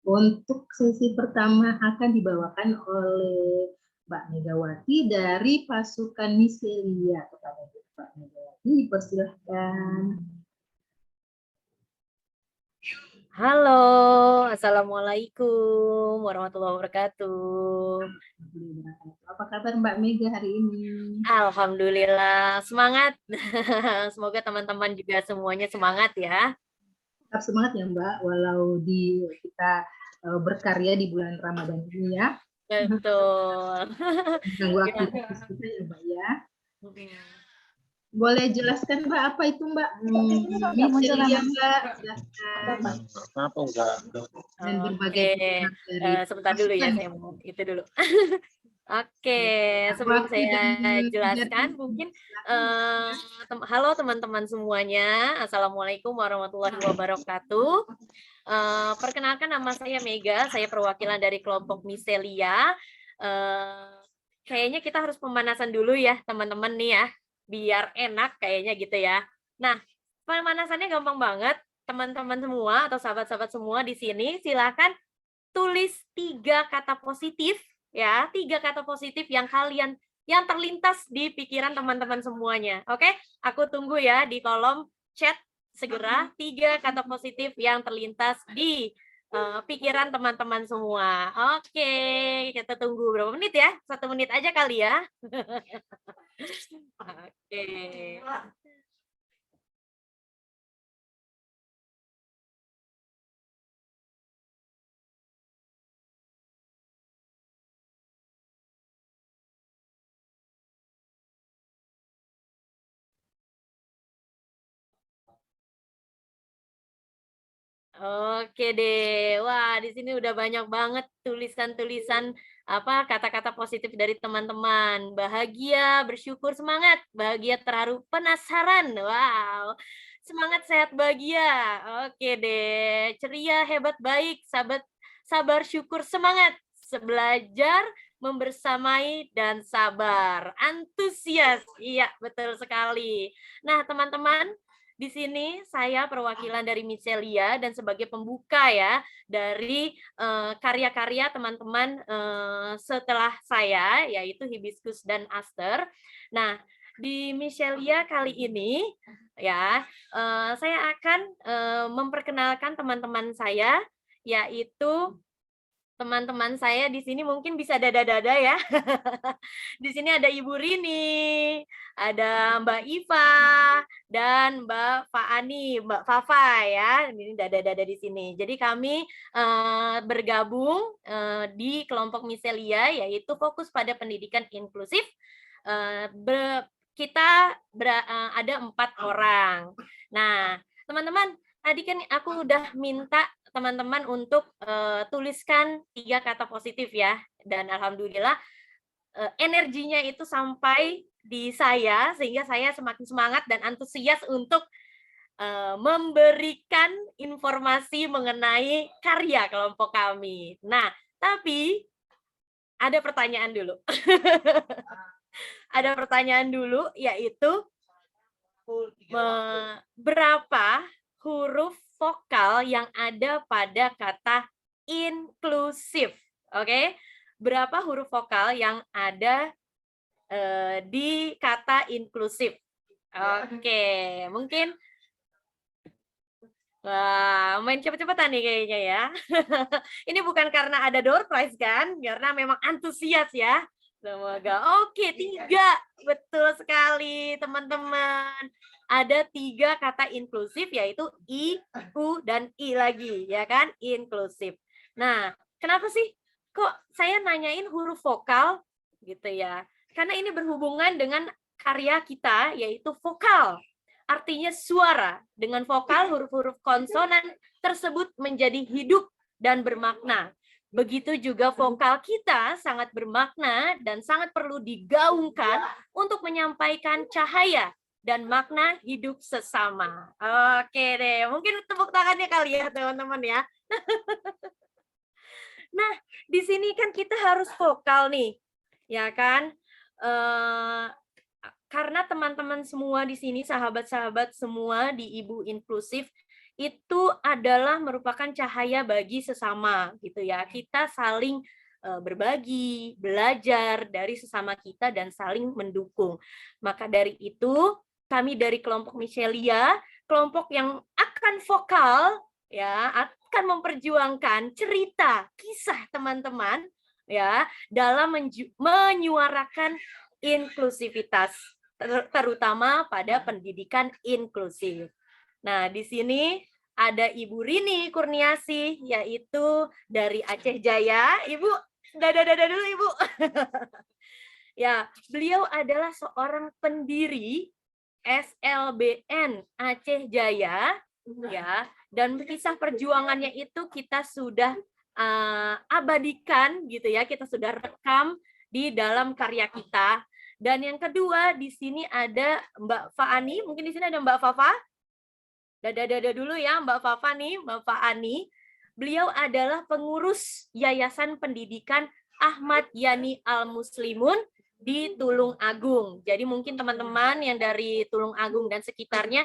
Untuk sesi pertama akan dibawakan oleh Mbak Megawati dari pasukan Miselia. Kepada Mbak Megawati, dipersilahkan. Halo, Assalamualaikum warahmatullahi wabarakatuh. Apa kabar Mbak Mega hari ini? Alhamdulillah, semangat. Semoga teman-teman juga semuanya semangat ya. Tetap semangat ya Mbak, walau kita berkarya di bulan Ramadan ini ya. Betul. Ganggu Ya. aktivitas kita ya Mbak ya. Boleh jelaskan Mbak apa itu Mbak? Miseria Mbak, silahkan. Kenapa enggak? Dan berbagai Oke, pihak dari sebentar dulu ya, pasukan. saya mau itu dulu. Oke, sebelum Waktu saya dan jelaskan, mungkin halo teman-teman semuanya, Assalamualaikum warahmatullahi wabarakatuh. Perkenalkan, nama saya Mega, saya perwakilan dari kelompok Miselia. Kayaknya kita harus pemanasan dulu ya teman-teman nih ya, biar enak kayaknya gitu ya. Nah, pemanasannya gampang banget, teman-teman semua atau sahabat-sahabat semua di sini silakan tulis 3 kata positif ya, 3 kata positif yang terlintas di pikiran teman-teman semuanya. Oke, aku tunggu ya di kolom chat segera 3 kata positif yang terlintas di pikiran teman-teman semua. Oke, kita tunggu berapa menit ya? 1 menit aja kali ya. Oke. Oke deh. Wah, di sini udah banyak banget tulisan-tulisan kata-kata positif dari teman-teman. Bahagia, bersyukur, semangat, bahagia, terharu, penasaran. Wow. Semangat, sehat, bahagia. Oke deh. Ceria, hebat, baik, sabar, syukur, semangat. Belajar, membersamai, dan sabar. Antusias. Iya, betul sekali. Nah, teman-teman, di sini saya perwakilan dari Miselia dan sebagai pembuka ya dari karya-karya teman-teman setelah saya, yaitu Hibiscus dan Aster. Nah, di Miselia kali ini ya saya akan memperkenalkan teman-teman saya, yaitu teman-teman saya di sini mungkin bisa dada-dada ya. Di sini ada Ibu Rini, ada Mbak Iva, dan Mbak Faani, Mbak Fafa ya. Ini dada-dada di sini. Jadi kami bergabung di kelompok Miselia, yaitu fokus pada pendidikan inklusif. Kita ada 4 orang. Nah, teman-teman, tadi kan aku udah minta teman-teman untuk tuliskan 3 kata positif ya, dan alhamdulillah energinya itu sampai di saya sehingga saya semakin semangat dan antusias untuk memberikan informasi mengenai karya kelompok kami. Nah, tapi ada pertanyaan dulu. Ada pertanyaan dulu, yaitu berapa huruf vokal yang ada pada kata inklusif? Oke, berapa huruf vokal yang ada di kata inklusif? Oke, mungkin wah, main cepet-cepetan nih kayaknya ya. Ini bukan karena ada door prize kan, karena memang antusias ya. Semoga. Oke, 3. Betul sekali, teman-teman. Ada 3 kata inklusif, yaitu I, U, dan I lagi, ya kan? Inklusif. Nah, kenapa sih kok saya nanyain huruf vokal gitu ya? Karena ini berhubungan dengan karya kita, yaitu vokal. Artinya suara. Dengan vokal, huruf-huruf konsonan tersebut menjadi hidup dan bermakna. Begitu juga vokal kita sangat bermakna dan sangat perlu digaungkan untuk menyampaikan cahaya dan makna hidup sesama. Oke deh, mungkin tepuk tangannya kali ya teman-teman ya. Nah, di sini kan kita harus vokal nih, ya kan? Karena teman-teman semua di sini, sahabat-sahabat semua di Ibu Inklusif, itu adalah merupakan cahaya bagi sesama gitu ya. Kita saling berbagi, belajar dari sesama kita dan saling mendukung. Maka dari itu, kami dari kelompok Michelia, kelompok yang akan vokal ya, akan memperjuangkan cerita, kisah teman-teman ya dalam menyuarakan inklusivitas terutama pada pendidikan inklusif. Nah, di sini ada Ibu Rini Kurniasih, yaitu dari Aceh Jaya. Ibu, dadah dulu Ibu. Ya, beliau adalah seorang pendiri SLBN Aceh Jaya, ya, dan kisah perjuangannya itu kita sudah abadikan gitu ya, kita sudah rekam di dalam karya kita. Dan yang kedua di sini ada Mbak Faani, mungkin di sini ada Mbak Fafa. Dadah dulu ya Mbak Fafa nih, Mbak Faani. Beliau adalah pengurus Yayasan Pendidikan Ahmad Yani Al Muslimun di Tulung Agung. Jadi mungkin teman-teman yang dari Tulung Agung dan sekitarnya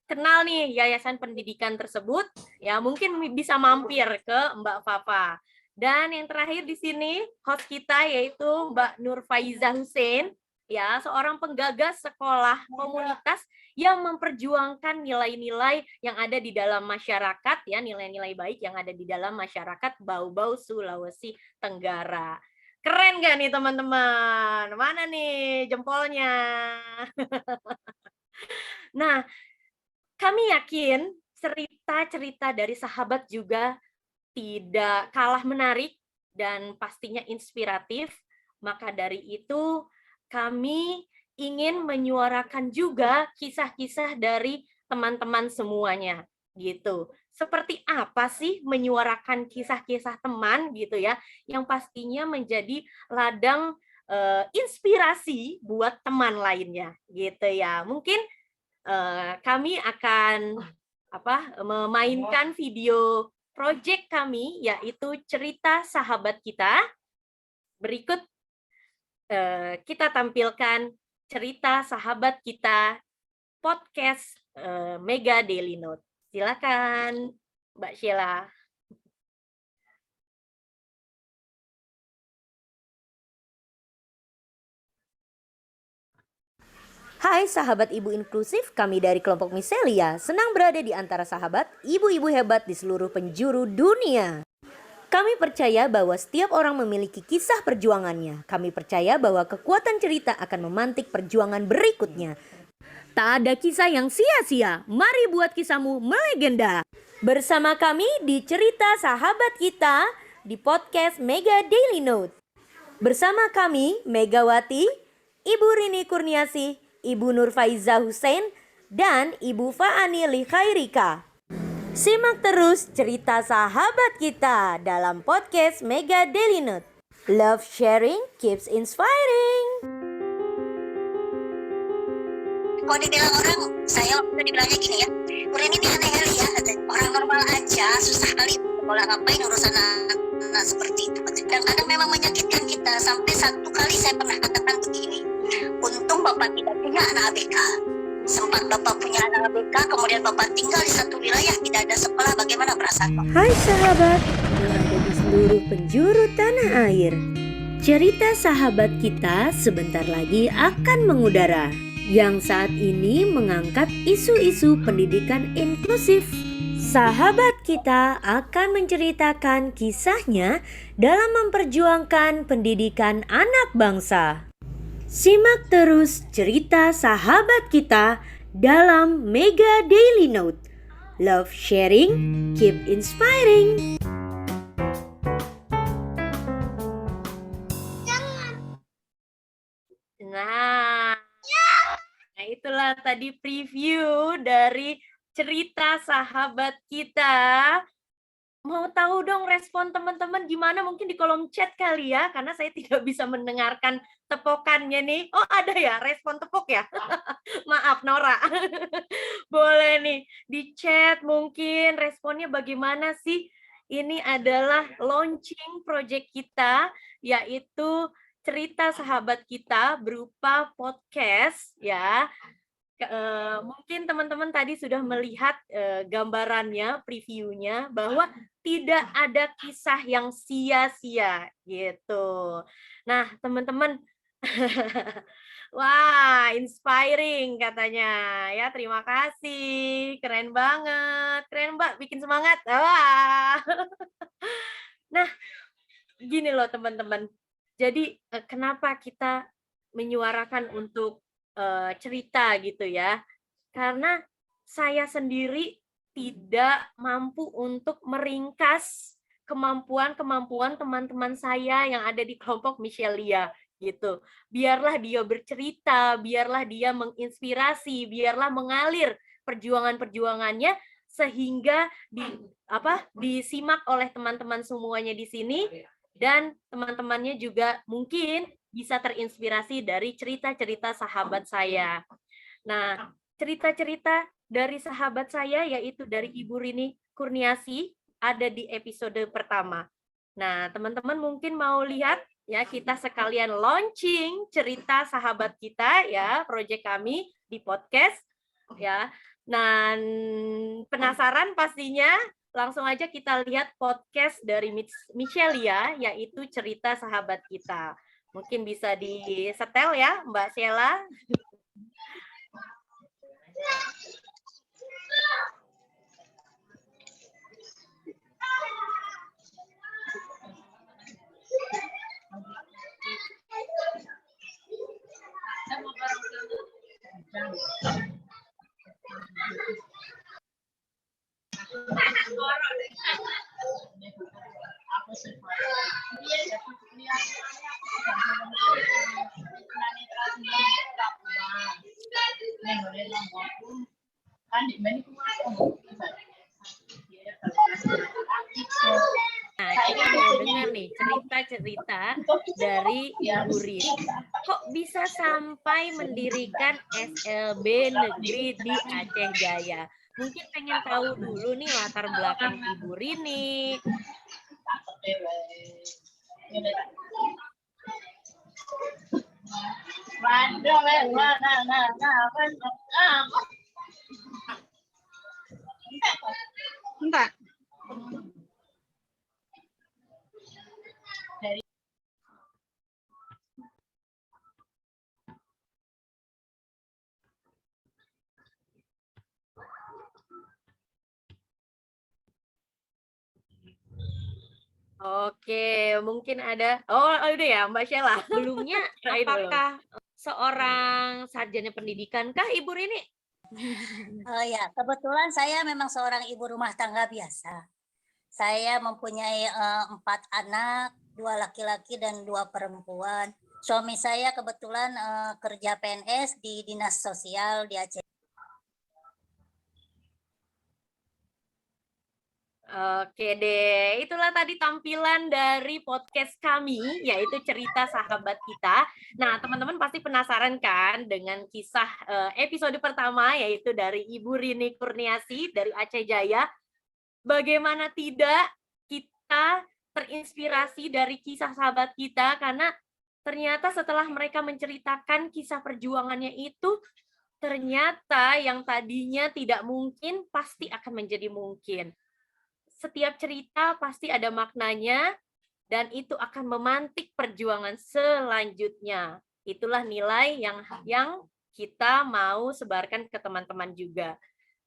kenal nih Yayasan Pendidikan tersebut, ya mungkin bisa mampir ke Mbak Fafa. Dan yang terakhir di sini host kita yaitu Mbak Nur Faiza Hussein, ya seorang penggagas sekolah komunitas yang memperjuangkan nilai-nilai yang ada di dalam masyarakat, ya nilai-nilai baik yang ada di dalam masyarakat Bau-Bau Sulawesi Tenggara. Keren gak nih teman-teman? Mana nih jempolnya? Nah, kami yakin cerita-cerita dari sahabat juga tidak kalah menarik dan pastinya inspiratif. Maka dari itu kami ingin menyuarakan juga kisah-kisah dari teman-teman semuanya gitu. Seperti apa sih menyuarakan kisah-kisah teman gitu ya, yang pastinya menjadi ladang inspirasi buat teman lainnya gitu ya. Mungkin kami akan memainkan video project kami, yaitu cerita sahabat kita. Berikut kita tampilkan cerita sahabat kita podcast Mega Daily Note. Silakan Mbak Sheila. Hai sahabat ibu inklusif, kami dari kelompok Michelia senang berada di antara sahabat ibu-ibu hebat di seluruh penjuru dunia. Kami percaya bahwa setiap orang memiliki kisah perjuangannya. Kami percaya bahwa kekuatan cerita akan memantik perjuangan berikutnya. Tak ada kisah yang sia-sia, mari buat kisahmu melegenda. Bersama kami di cerita sahabat kita di podcast Mega Daily Note. Bersama kami Megawati, Ibu Rini Kurniasih, Ibu Nur Faiza Hussein, dan Ibu Faani Likhairika. Simak terus cerita sahabat kita dalam podcast Mega Daily Note. Love sharing keeps inspiring. Kalau dibilang orang, saya waktu itu dibilangnya gini ya, Urin ini aneh kali ya, orang normal aja, susah kali kalau ngapain urusan anak seperti itu. Dan kadang memang menyakitkan kita, sampai satu kali saya pernah katakan begini, untung Bapak tidak punya anak ABK. Sempat Bapak punya anak ABK, kemudian Bapak tinggal di satu wilayah, tidak ada sekolah, bagaimana perasaan Bapak? Hai sahabat, yang ada di seluruh penjuru tanah air. Cerita sahabat kita sebentar lagi akan mengudara, yang saat ini mengangkat isu-isu pendidikan inklusif. Sahabat kita akan menceritakan kisahnya dalam memperjuangkan pendidikan anak bangsa. Simak terus cerita sahabat kita dalam Mega Daily Note. Love sharing, keep inspiring. Nah, itulah tadi preview dari cerita sahabat kita. Mau tahu dong respon teman-teman gimana? Mungkin di kolom chat kali ya, karena saya tidak bisa mendengarkan tepokannya nih. Oh ada ya, respon tepuk ya? Maaf Nora. Boleh nih, di chat mungkin responnya bagaimana sih? Ini adalah launching project kita, yaitu cerita sahabat kita berupa podcast ya. mungkin teman-teman tadi sudah melihat gambarannya, previewnya, bahwa tidak ada kisah yang sia-sia gitu. Nah, teman-teman, wah, inspiring katanya ya. Terima kasih, keren banget, keren Mbak, bikin semangat. Wah. Nah, gini loh teman-teman. Jadi kenapa kita menyuarakan untuk cerita gitu ya? Karena saya sendiri tidak mampu untuk meringkas kemampuan-kemampuan teman-teman saya yang ada di kelompok Michelia gitu. Biarlah dia bercerita, biarlah dia menginspirasi, biarlah mengalir perjuangan-perjuangannya sehingga disimak oleh teman-teman semuanya di sini, dan teman-temannya juga mungkin bisa terinspirasi dari cerita-cerita sahabat saya. Nah, cerita-cerita dari sahabat saya yaitu dari Ibu Rini Kurniasi ada di episode pertama. Nah, teman-teman mungkin mau lihat ya, kita sekalian launching cerita sahabat kita ya, proyek kami di podcast ya. Nah, penasaran pastinya? Langsung aja kita lihat podcast dari Michelia, yaitu cerita sahabat kita. Mungkin bisa disetel ya, Mbak Sheila. Nah, kita mau dengar nih cerita-cerita dari Ibu Rini. Kok bisa sampai mendirikan SLB Negeri di Aceh Jaya? Mungkin pengen tahu dulu nih latar belakang Ibu Rini. Enggak. Oke, mungkin ada. Oh, udah ya, Mbak Sheila. Sebelumnya, apakah seorang sarjana pendidikan kah Ibu Rini? Ya, kebetulan saya memang seorang ibu rumah tangga biasa. Saya mempunyai 4 anak, 2 laki-laki dan 2 perempuan. Suami saya kebetulan kerja PNS di Dinas Sosial di Aceh. Oke deh, itulah tadi tampilan dari podcast kami, yaitu cerita sahabat kita. Nah, teman-teman pasti penasaran kan dengan kisah episode pertama, yaitu dari Ibu Rini Kurniasi dari Aceh Jaya. Bagaimana tidak kita terinspirasi dari kisah sahabat kita, karena ternyata setelah mereka menceritakan kisah perjuangannya itu, ternyata yang tadinya tidak mungkin pasti akan menjadi mungkin. Setiap cerita pasti ada maknanya, dan itu akan memantik perjuangan selanjutnya. Itulah nilai yang kita mau sebarkan ke teman-teman juga.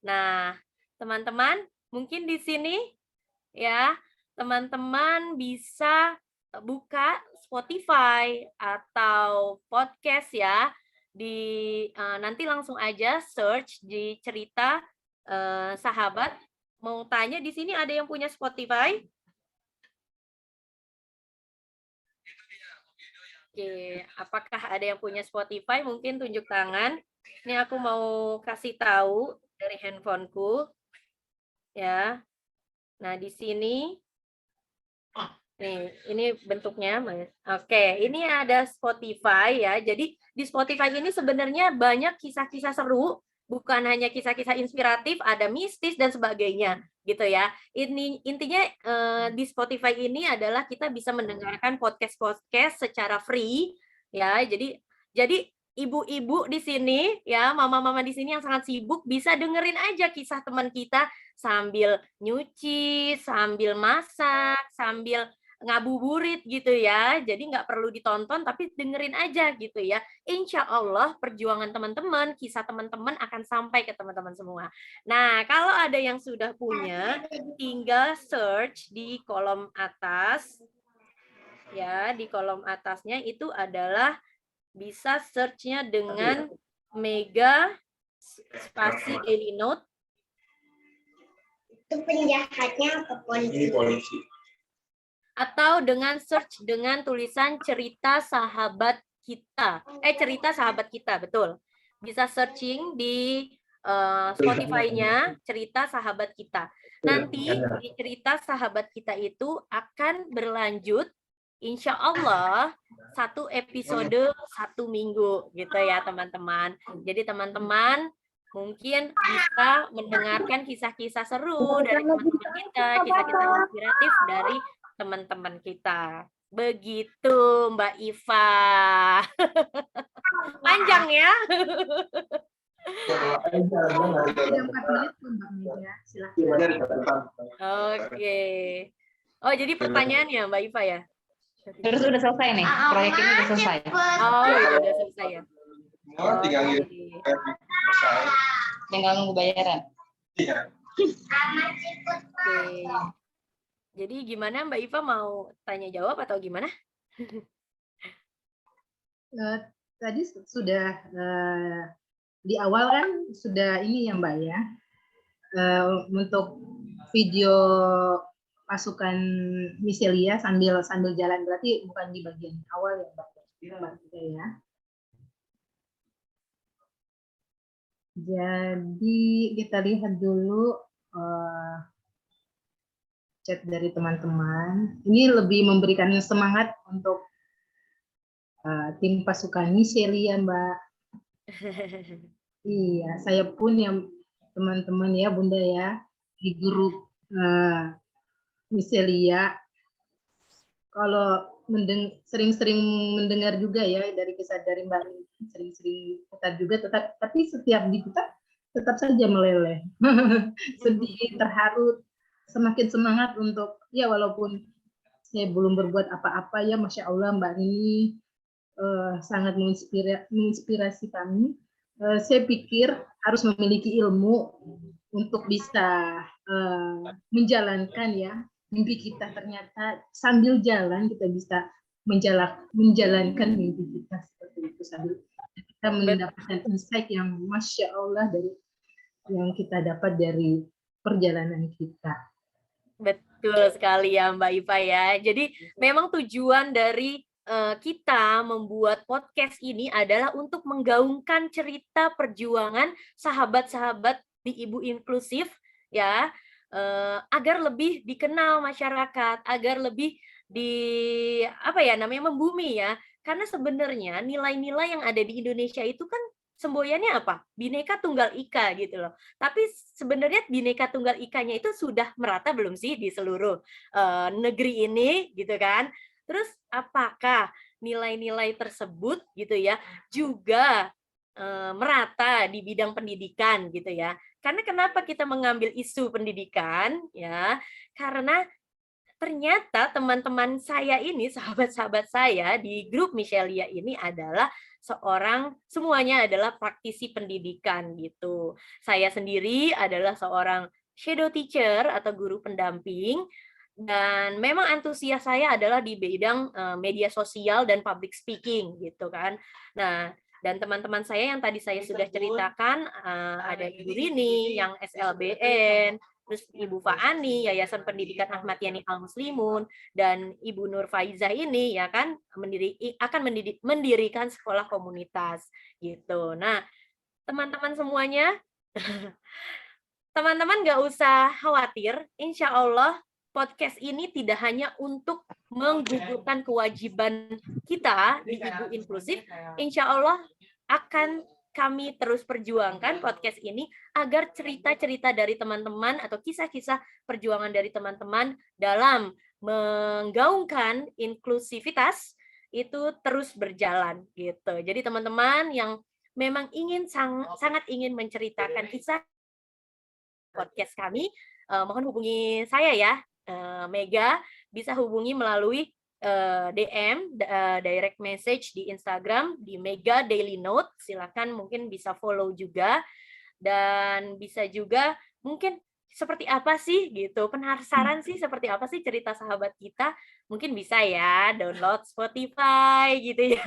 Nah, teman-teman, mungkin di sini ya, teman-teman bisa buka Spotify atau podcast ya, nanti langsung aja search di cerita sahabat. Mau tanya, di sini ada yang punya Spotify? Oke, apakah ada yang punya Spotify? Mungkin tunjuk tangan. Ini aku mau kasih tahu dari handphoneku. Ya. Nah, di sini nih, ini bentuknya. Oke, ini ada Spotify ya. Jadi di Spotify ini sebenarnya banyak kisah-kisah seru, bukan hanya kisah-kisah inspiratif, ada mistis dan sebagainya, gitu ya. Intinya di Spotify ini adalah kita bisa mendengarkan podcast-podcast secara free, ya. Jadi ibu-ibu di sini ya, mama-mama di sini yang sangat sibuk bisa dengerin aja kisah teman kita sambil nyuci, sambil masak, sambil ngabuburit gitu ya. Jadi nggak perlu ditonton tapi dengerin aja gitu ya. Insya Allah perjuangan teman-teman, kisah teman-teman akan sampai ke teman-teman semua. Nah, kalau ada yang sudah punya, tinggal search di kolom atas. Ya, di kolom atasnya itu adalah bisa search-nya dengan Mega spasi Daily Note. Itu penjahatnya ke polisi. Atau dengan search dengan tulisan cerita sahabat kita. Cerita sahabat kita, betul. Bisa searching di Spotify-nya cerita sahabat kita. Nanti di cerita sahabat kita itu akan berlanjut insya Allah 1 episode 1 minggu gitu ya teman-teman. Jadi teman-teman mungkin bisa mendengarkan kisah-kisah seru dari teman-teman kita, kisah-kisah inspiratif dari teman-teman kita. Begitu Mbak Iva. Panjang ya. Ada 4 menit tuh Mbak Mega, silakan. Oke. Oh, jadi pertanyaannya Mbak Iva ya? Terus udah selesai nih, proyek ini udah selesai. Oh, udah selesai ya. Tinggal nunggu bayaran. Oke. Jadi gimana Mbak Iva, mau tanya jawab atau gimana? Tadi sudah di awal kan sudah ini ya Mbak ya, untuk video pasukan Miselia sambil jalan, berarti bukan di bagian awal ya Mbak ya. Jadi kita lihat dulu chat dari teman-teman. Ini lebih memberikan semangat untuk tim pasukan Miselia Mbak. Iya, saya pun yang teman-teman ya Bunda ya di grup Miselia, kalau sering-sering mendengar juga ya dari kisah dari Mbak, sering-sering putar juga, tapi setiap diputar tetap saja meleleh, sedih, terharu, semakin semangat untuk ya walaupun saya belum berbuat apa-apa ya, Masya Allah Mbak ini sangat menginspirasi kami. Saya pikir harus memiliki ilmu untuk bisa menjalankan ya mimpi kita, ternyata sambil jalan kita bisa menjalankan mimpi kita seperti itu, sambil kita mendapatkan insight yang Masya Allah dari yang kita dapat dari perjalanan kita. Betul sekali ya Mbak Iva ya. Jadi memang tujuan dari kita membuat podcast ini adalah untuk menggaungkan cerita perjuangan sahabat-sahabat di Ibu Inklusif ya, agar lebih dikenal masyarakat, agar lebih membumi ya. Karena sebenarnya nilai-nilai yang ada di Indonesia itu kan semboyannya apa? Bhinneka Tunggal Ika gitu loh. Tapi sebenarnya Bhinneka Tunggal Ika-nya itu sudah merata belum sih di seluruh negeri ini gitu kan? Terus apakah nilai-nilai tersebut gitu ya juga merata di bidang pendidikan gitu ya? Karena kenapa kita mengambil isu pendidikan ya? Karena ternyata teman-teman saya ini, sahabat-sahabat saya di grup Miselia ini adalah semuanya adalah praktisi pendidikan gitu. Saya sendiri adalah seorang shadow teacher atau guru pendamping. Dan memang antusias saya adalah di bidang media sosial dan public speaking gitu kan. Nah, dan teman-teman saya yang tadi saya sudah ceritakan, ada Ibu Rini yang SLBN, terus Ibu Faani Yayasan Pendidikan Ahmad Yani Al Muslimun, dan Ibu Nur Faizah ini ya kan mendirikan sekolah komunitas gitu. Nah, teman-teman semuanya, teman-teman nggak usah khawatir, insya Allah podcast ini tidak hanya untuk menggugurkan kewajiban kita di Ibu Inklusif, insya Allah akan kami terus perjuangkan podcast ini agar cerita-cerita dari teman-teman atau kisah-kisah perjuangan dari teman-teman dalam menggaungkan inklusivitas itu terus berjalan gitu. Jadi teman-teman yang memang sangat ingin menceritakan kisah podcast kami, mohon hubungi saya ya, Mega, bisa hubungi melalui DM, direct message di Instagram di Mega Daily Note. Silakan mungkin bisa follow juga, dan bisa juga mungkin seperti apa sih gitu, penasaran sih seperti apa sih cerita sahabat kita, mungkin bisa ya download Spotify gitu ya.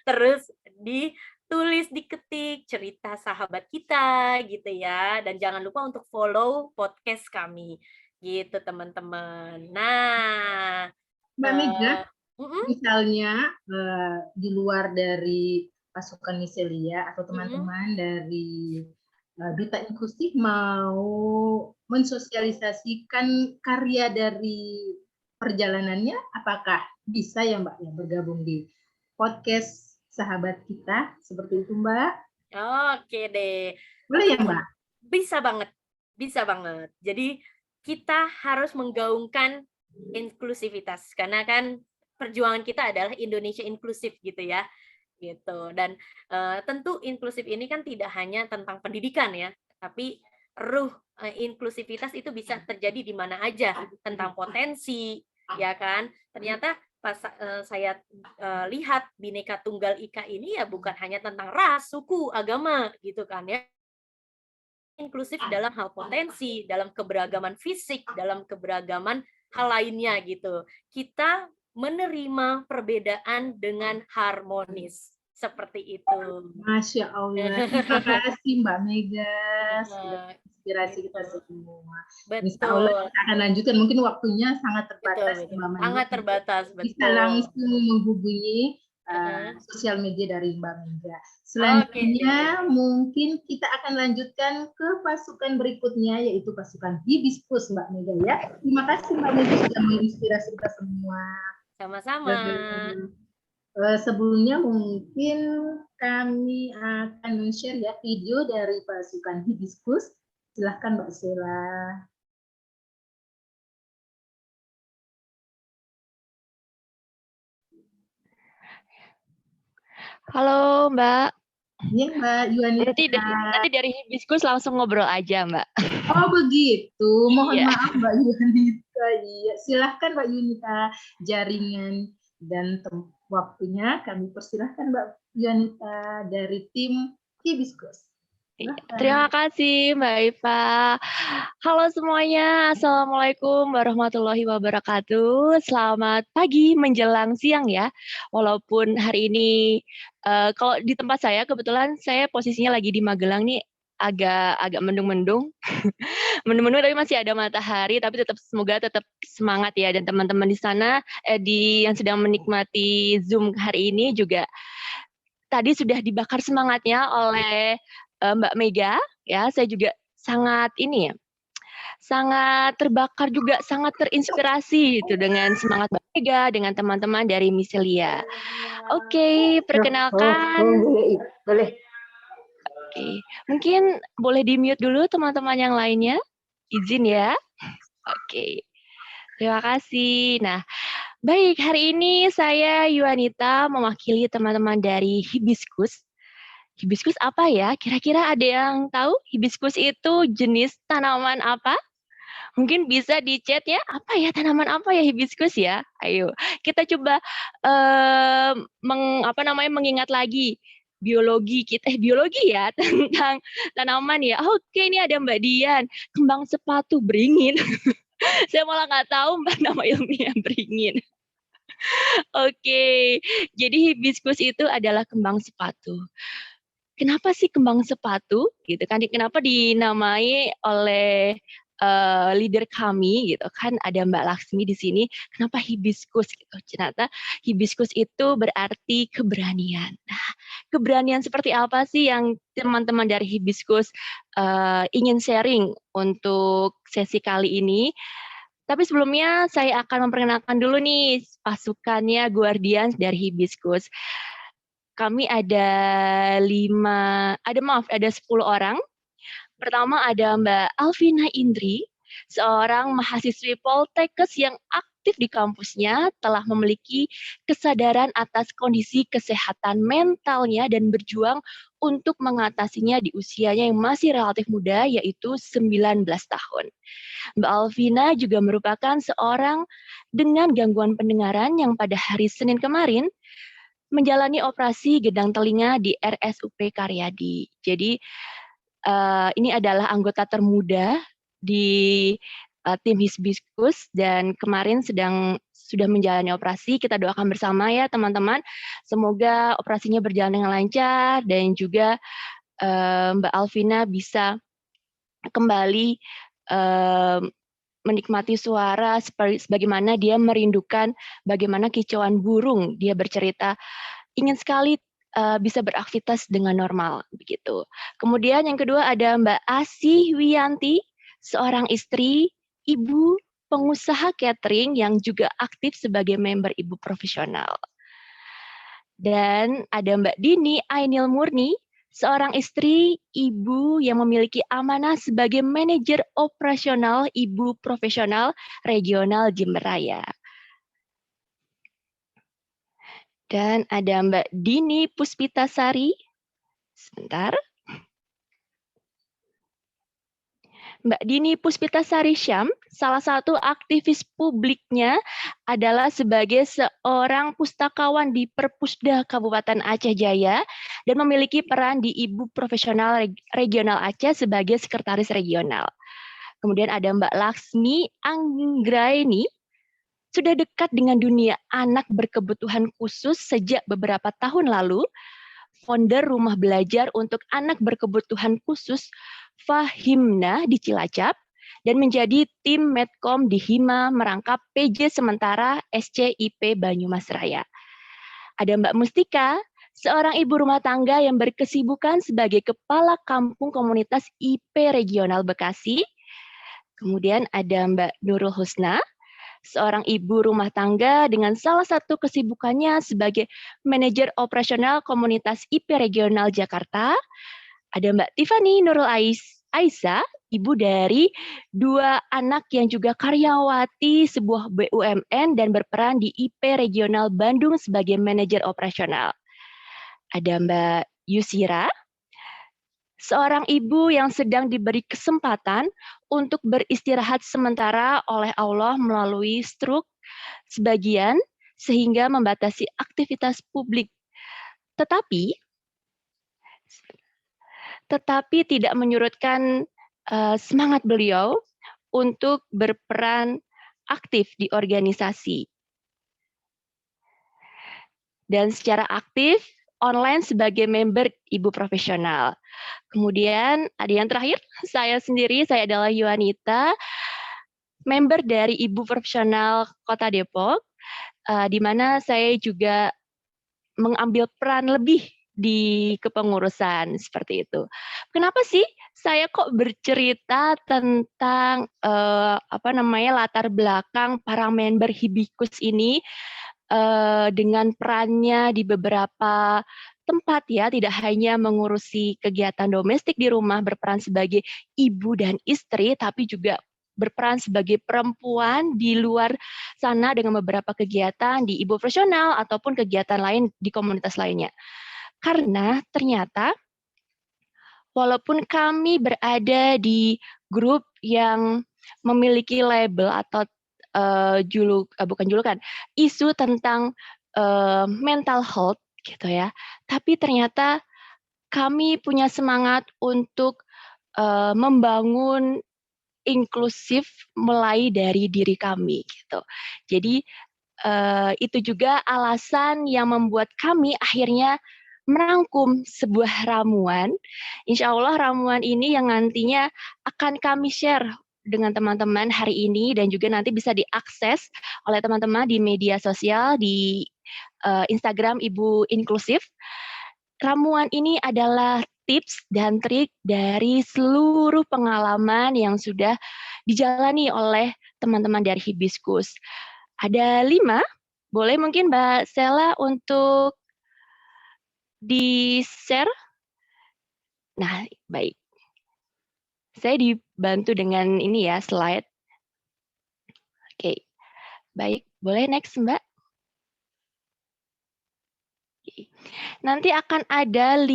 Terus ditulis, diketik cerita sahabat kita gitu ya, dan jangan lupa untuk follow podcast kami gitu teman-teman. Nah, Mbak Mega, mm-mm, misalnya di luar dari pasukan Miselia atau mm-mm. teman-teman dari Duta Inklusif mau mensosialisasikan karya dari perjalanannya, apakah bisa ya Mbak ya bergabung di podcast sahabat kita seperti itu Mbak? Oke deh. Boleh ya Mbak? Bisa banget, bisa banget. Jadi kita harus menggaungkan inklusivitas karena kan perjuangan kita adalah Indonesia inklusif gitu ya. Gitu. Dan tentu inklusif ini kan tidak hanya tentang pendidikan ya, tapi ruh inklusivitas itu bisa terjadi di mana aja, tentang potensi ya kan. Ternyata pas saya lihat Bhinneka Tunggal Ika ini ya bukan hanya tentang ras, suku, agama gitu kan ya. Inklusif dalam hal potensi, dalam keberagaman fisik, dalam keberagaman hal lainnya gitu. Kita menerima perbedaan dengan harmonis. Seperti itu. Masya Allah. Terima kasih Mbak Mega. Sudah inspirasi kita semua. Insya Allah Betul. kita akan lanjutkan. Mungkin waktunya sangat terbatas Betul. Mbak Mega. Sangat terbatas, Bisa betul. langsung menghubungi sosial media dari Mbak Mega. Selanjutnya mungkin kita akan lanjutkan ke pasukan berikutnya, yaitu pasukan Hibiscus Mbak Mega ya. Terima kasih Mbak Mega sudah menginspirasi kita semua. Sama-sama. Sebelumnya mungkin kami akan men-share ya video dari pasukan Hibiscus. Silahkan Mbak Sheila. Halo Mbak. Iya Mbak Yuanita. Nanti dari Hibiscus langsung ngobrol aja Mbak. Oh begitu, mohon Iya. maaf Mbak Yuanita. Iya, silahkan Mbak Yuanita, jaringan dan waktunya kami persilahkan Mbak Yuanita dari tim Hibiscus. Terima kasih Mbak Iva. Halo semuanya, Assalamualaikum warahmatullahi wabarakatuh. Selamat pagi menjelang siang ya. Walaupun hari ini kalau di tempat saya kebetulan saya posisinya lagi di Magelang nih, agak mendung-mendung. Mendung-mendung tapi masih ada matahari, tapi semoga tetap semangat ya, dan teman-teman di sana yang sedang menikmati Zoom hari ini juga tadi sudah dibakar semangatnya oleh Mbak Mega ya. Saya juga sangat terbakar juga, sangat terinspirasi itu dengan semangat Mbak Mega, dengan teman-teman dari Miselia. Oke, perkenalkan. Boleh. Oke, mungkin boleh di-mute dulu teman-teman yang lainnya. Izin ya. Oke. Terima kasih. Nah, baik, hari ini saya Yuanita mewakili teman-teman dari Hibiscus. Hibiscus apa ya? Kira-kira ada yang tahu hibiscus itu jenis tanaman apa? Mungkin bisa di chat ya, apa ya, tanaman apa ya hibiscus ya? Ayo, kita coba mengingat lagi biologi ya tentang tanaman ya. Oke, ini ada Mbak Dian, kembang sepatu beringin. Saya malah nggak tahu Mbak nama ilmiah beringin. Oke, jadi hibiscus itu adalah kembang sepatu. Kenapa sih kembang sepatu gitu kan? Kenapa dinamai oleh leader kami gitu kan, ada Mbak Laksmi di sini. Kenapa hibiscus gitu? Ternyata hibiscus itu berarti keberanian. Nah, keberanian seperti apa sih yang teman-teman dari hibiscus ingin sharing untuk sesi kali ini? Tapi sebelumnya saya akan memperkenalkan dulu nih pasukannya Guardians dari hibiscus. Kami ada 10 orang. Pertama ada Mbak Alvina Indri, seorang mahasiswi Poltekkes yang aktif di kampusnya telah memiliki kesadaran atas kondisi kesehatan mentalnya dan berjuang untuk mengatasinya di usianya yang masih relatif muda, yaitu 19 tahun. Mbak Alvina juga merupakan seorang dengan gangguan pendengaran yang pada hari Senin kemarin menjalani operasi gedang telinga di RSUP Karyadi. Jadi ini adalah anggota termuda di tim Hibiscus dan kemarin sudah menjalani operasi. Kita doakan bersama ya teman-teman. Semoga operasinya berjalan dengan lancar dan juga Mbak Alvina bisa kembali menikmati suara sebagaimana dia merindukan bagaimana kicauan burung. Dia bercerita ingin sekali bisa beraktivitas dengan normal begitu. Kemudian yang kedua ada Mbak Asih Wiyanti, seorang istri, ibu, pengusaha catering yang juga aktif sebagai member ibu profesional. Dan ada Mbak Dini Ainil Murni, seorang istri, ibu yang memiliki amanah sebagai manajer operasional ibu profesional regional Jember Raya. Dan ada Mbak Dini Puspitasari. Sebentar. Mbak Dini Puspitasari Syam, salah satu aktivis publiknya adalah sebagai seorang pustakawan di Perpusda Kabupaten Aceh Jaya dan memiliki peran di Ibu Profesional Regional Aceh sebagai sekretaris regional. Kemudian ada Mbak Laksmi Anggraini, sudah dekat dengan dunia anak berkebutuhan khusus sejak beberapa tahun lalu, founder rumah belajar untuk anak berkebutuhan khusus Fahimna di Cilacap, dan menjadi tim Medcom di Hima merangkap PJ sementara SCIP Banyumas Raya. Ada Mbak Mustika, seorang ibu rumah tangga yang berkesibukan sebagai Kepala Kampung Komunitas IP Regional Bekasi. Kemudian ada Mbak Nurul Husna, seorang ibu rumah tangga dengan salah satu kesibukannya sebagai manajer operasional komunitas IP Regional Jakarta. Ada Mbak Tiffany Nurul Aisyah, ibu dari 2 anak yang juga karyawati sebuah BUMN dan berperan di IP Regional Bandung sebagai manajer operasional. Ada Mbak Yusira, seorang ibu yang sedang diberi kesempatan untuk beristirahat sementara oleh Allah melalui stroke sebagian sehingga membatasi aktivitas publik. Tetapi tidak menyurutkan semangat beliau untuk berperan aktif di organisasi. Dan secara aktif online sebagai member ibu profesional. Kemudian ada yang terakhir, saya sendiri, saya adalah Yuanita, member dari Ibu Profesional Kota Depok, di mana saya juga mengambil peran lebih di kepengurusan seperti itu. Kenapa sih saya kok bercerita tentang latar belakang para member Hibiscus ini dengan perannya di beberapa tempat ya, tidak hanya mengurusi kegiatan domestik di rumah, berperan sebagai ibu dan istri, tapi juga berperan sebagai perempuan di luar sana dengan beberapa kegiatan di ibu profesional ataupun kegiatan lain di komunitas lainnya. Karena ternyata walaupun kami berada di grup yang memiliki label atau bukan julukan, isu tentang mental health gitu ya, tapi ternyata kami punya semangat untuk membangun inklusif mulai dari diri kami gitu. Jadi itu juga alasan yang membuat kami akhirnya merangkum sebuah ramuan. Insya Allah ramuan ini yang nantinya akan kami share dengan teman-teman hari ini dan juga nanti bisa diakses oleh teman-teman di media sosial di Instagram Ibu Inklusif. Ramuan ini adalah tips dan trik dari seluruh pengalaman yang sudah dijalani oleh teman-teman dari Hibiscus. Ada 5, boleh mungkin Mbak Sela untuk di-share? Nah, baik. Saya dibantu dengan ini ya, slide. Oke. Baik, boleh next Mbak. Nanti akan ada 5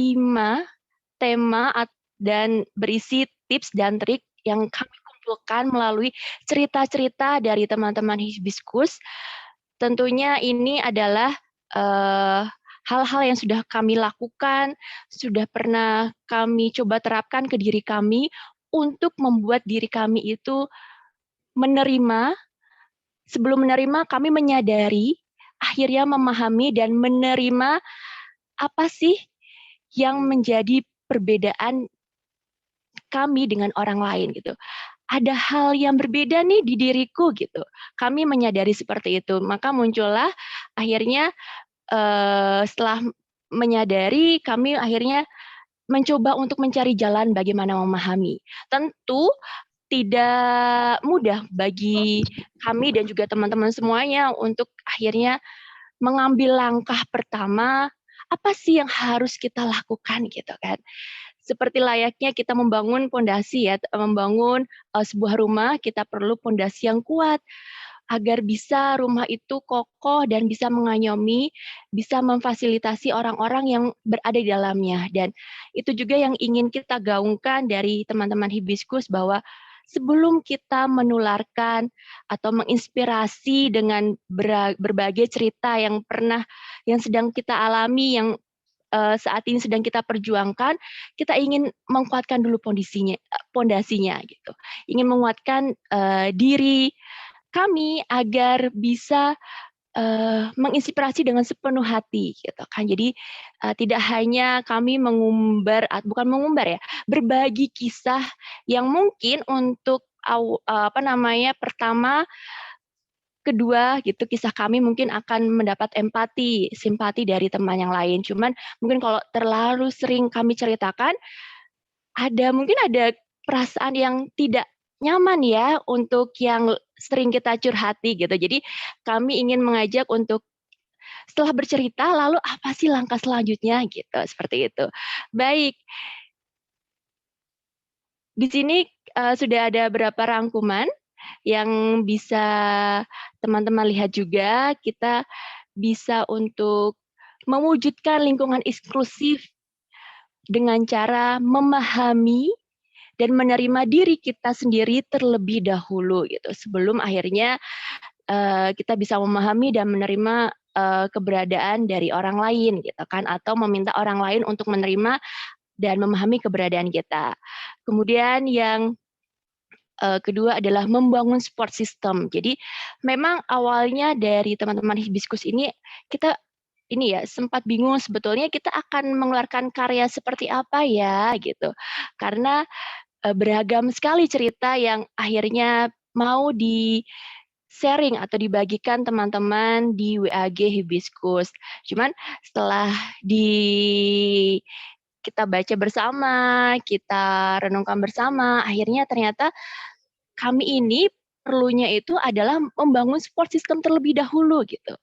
tema dan berisi tips dan trik yang kami kumpulkan melalui cerita-cerita dari teman-teman Hibiscus. Tentunya ini adalah hal-hal yang sudah kami lakukan, sudah pernah kami coba terapkan ke diri kami untuk membuat diri kami itu menerima. Sebelum menerima, kami menyadari, akhirnya memahami dan menerima apa sih yang menjadi perbedaan kami dengan orang lain gitu. Ada hal yang berbeda nih di diriku gitu. Kami menyadari seperti itu. Maka muncullah akhirnya setelah menyadari, kami akhirnya mencoba untuk mencari jalan bagaimana memahami. Tentu tidak mudah bagi kami dan juga teman-teman semuanya untuk akhirnya mengambil langkah pertama, apa sih yang harus kita lakukan gitu kan. Seperti layaknya kita membangun pondasi ya, membangun sebuah rumah, kita perlu pondasi yang kuat agar bisa rumah itu kokoh dan bisa mengayomi, bisa memfasilitasi orang-orang yang berada di dalamnya. Dan itu juga yang ingin kita gaungkan dari teman-teman Hibiscus, bahwa sebelum kita menularkan atau menginspirasi dengan berbagai cerita yang sedang kita alami, yang saat ini sedang kita perjuangkan, kita ingin menguatkan dulu pondasinya gitu. Ingin menguatkan diri kami agar bisa menginspirasi dengan sepenuh hati gitu kan. Jadi tidak hanya kami berbagi kisah yang mungkin untuk pertama, kedua gitu, kisah kami mungkin akan mendapat empati, simpati dari teman yang lain. Cuman mungkin kalau terlalu sering kami ceritakan, mungkin ada perasaan yang tidak nyaman ya untuk yang sering kita curhati gitu. Jadi kami ingin mengajak untuk setelah bercerita, lalu apa sih langkah selanjutnya gitu, seperti itu. Baik, di sini sudah ada beberapa rangkuman yang bisa teman-teman lihat juga. Kita bisa untuk mewujudkan lingkungan inklusif dengan cara memahami dan menerima diri kita sendiri terlebih dahulu gitu, sebelum akhirnya kita bisa memahami dan menerima keberadaan dari orang lain gitu kan, atau meminta orang lain untuk menerima dan memahami keberadaan kita. Kemudian yang kedua adalah membangun support system. Jadi memang awalnya dari teman-teman Hibiscus ini, kita sempat bingung sebetulnya kita akan mengeluarkan karya seperti apa ya gitu. Karena beragam sekali cerita yang akhirnya mau di-sharing atau dibagikan teman-teman di WAG Hibiscus. Cuman setelah kita baca bersama, kita renungkan bersama, akhirnya ternyata kami ini perlunya itu adalah membangun support system terlebih dahulu gitu.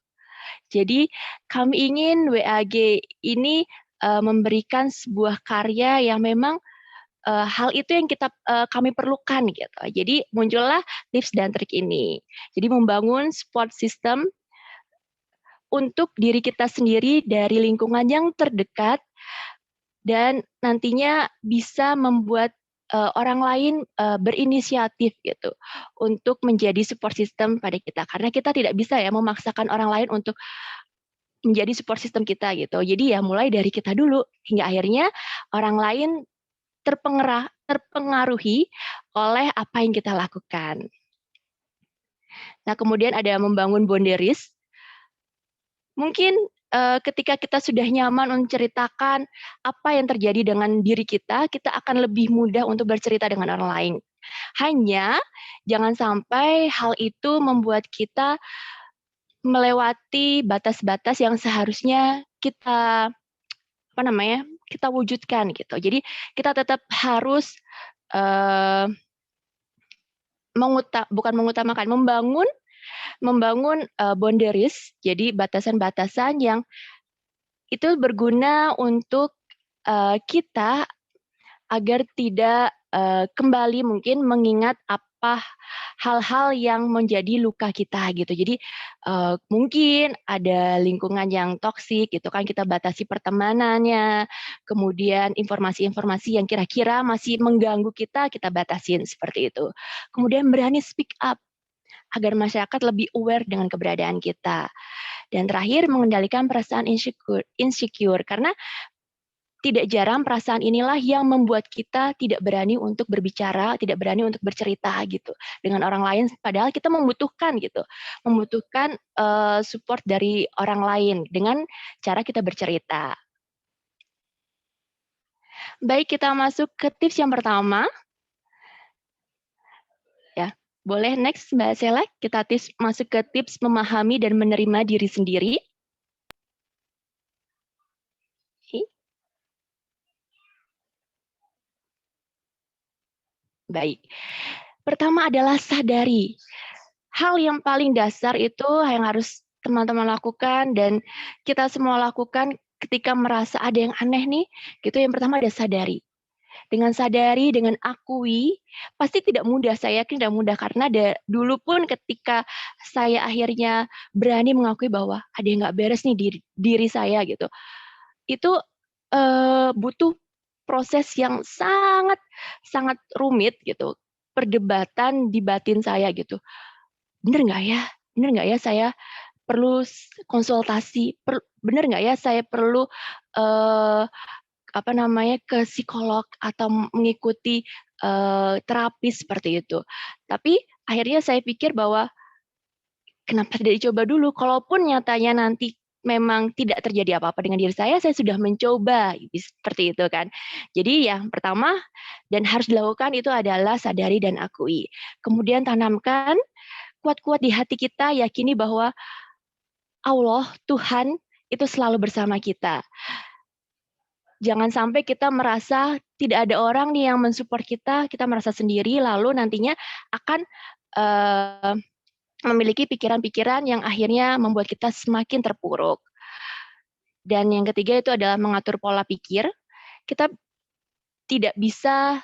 Jadi kami ingin WAG ini memberikan sebuah karya yang memang hal itu yang kami perlukan gitu. Jadi muncullah tips dan trik ini. Jadi membangun support system untuk diri kita sendiri dari lingkungan yang terdekat, dan nantinya bisa membuat orang lain berinisiatif gitu untuk menjadi support system pada kita. Karena kita tidak bisa ya memaksakan orang lain untuk menjadi support system kita gitu. Jadi ya mulai dari kita dulu hingga akhirnya orang lain terpengaruhi oleh apa yang kita lakukan. Nah, kemudian ada membangun boundaries. Mungkin ketika kita sudah nyaman menceritakan apa yang terjadi dengan diri kita, kita akan lebih mudah untuk bercerita dengan orang lain. Hanya jangan sampai hal itu membuat kita melewati batas-batas yang seharusnya kita kita wujudkan gitu. Jadi kita tetap harus membangun boundaries, jadi batasan-batasan yang itu berguna untuk kita agar tidak kembali mungkin mengingat apa hal-hal yang menjadi luka kita gitu. Jadi mungkin ada lingkungan yang toksik gitu kan, kita batasi pertemanannya, kemudian informasi-informasi yang kira-kira masih mengganggu kita batasin seperti itu. Kemudian berani speak up agar masyarakat lebih aware dengan keberadaan kita. Dan terakhir, mengendalikan perasaan insecure karena tidak jarang perasaan inilah yang membuat kita tidak berani untuk berbicara, tidak berani untuk bercerita gitu dengan orang lain, padahal kita membutuhkan gitu, membutuhkan support dari orang lain dengan cara kita bercerita. Baik, kita masuk ke tips yang pertama. Ya, boleh next Mbak Sela, kita masuk ke tips memahami dan menerima diri sendiri. Baik. Pertama adalah sadari. Hal yang paling dasar itu yang harus teman-teman lakukan dan kita semua lakukan ketika merasa ada yang aneh nih, gitu. Yang pertama ada sadari. Dengan sadari, dengan akui, pasti tidak mudah. Saya yakin tidak mudah karena dulu pun ketika saya akhirnya berani mengakui bahwa ada yang nggak beres nih di diri saya gitu. Itu butuh proses yang sangat rumit gitu, perdebatan di batin saya gitu. Bener nggak ya? Bener nggak ya saya perlu konsultasi? Bener nggak ya saya perlu ke psikolog atau mengikuti terapi seperti itu? Tapi akhirnya saya pikir bahwa kenapa tidak dicoba dulu? Kalaupun nyatanya nanti memang tidak terjadi apa-apa dengan diri saya sudah mencoba, seperti itu kan. Jadi yang pertama dan harus dilakukan itu adalah sadari dan akui. Kemudian tanamkan kuat-kuat di hati kita, yakini bahwa Allah, Tuhan, itu selalu bersama kita. Jangan sampai kita merasa tidak ada orang nih yang mensupport kita merasa sendiri, lalu nantinya akan memiliki pikiran-pikiran yang akhirnya membuat kita semakin terpuruk. Dan yang ketiga itu adalah mengatur pola pikir. Kita tidak bisa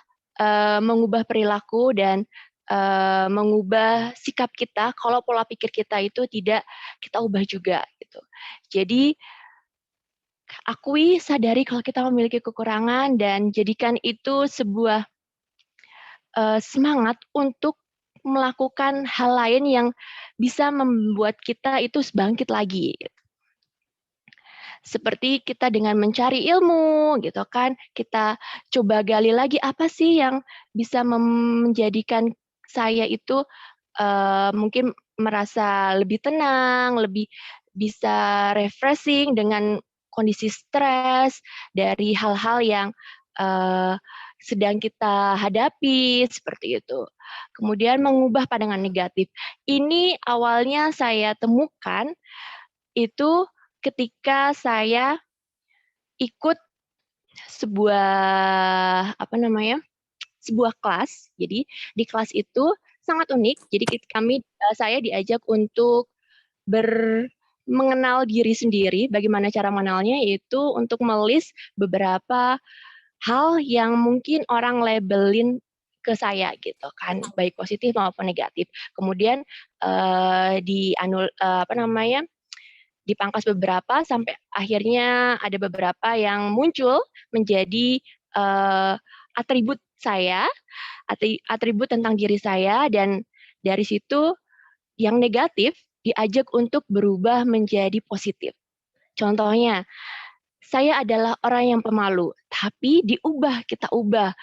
mengubah perilaku dan mengubah sikap kita kalau pola pikir kita itu tidak kita ubah juga. Gitu. Jadi akui, sadari kalau kita memiliki kekurangan dan jadikan itu sebuah semangat untuk melakukan hal lain yang bisa membuat kita itu bangkit lagi. Seperti kita dengan mencari ilmu, gitu kan, kita coba gali lagi apa sih yang bisa menjadikan saya itu mungkin merasa lebih tenang, lebih bisa refreshing dengan kondisi stres dari hal-hal yang sedang kita hadapi, seperti itu. Kemudian mengubah pandangan negatif. Ini awalnya saya temukan itu ketika saya ikut sebuah sebuah kelas. Jadi di kelas itu sangat unik. Jadi saya diajak untuk mengenal diri sendiri. Bagaimana cara mengenalnya? Yaitu untuk melis beberapa hal yang mungkin orang labelin ke saya gitu kan, baik positif maupun negatif. Kemudian dipangkas beberapa sampai akhirnya ada beberapa yang muncul menjadi atribut saya, atribut tentang diri saya, dan dari situ yang negatif diajak untuk berubah menjadi positif. Contohnya, saya adalah orang yang pemalu, tapi kita ubah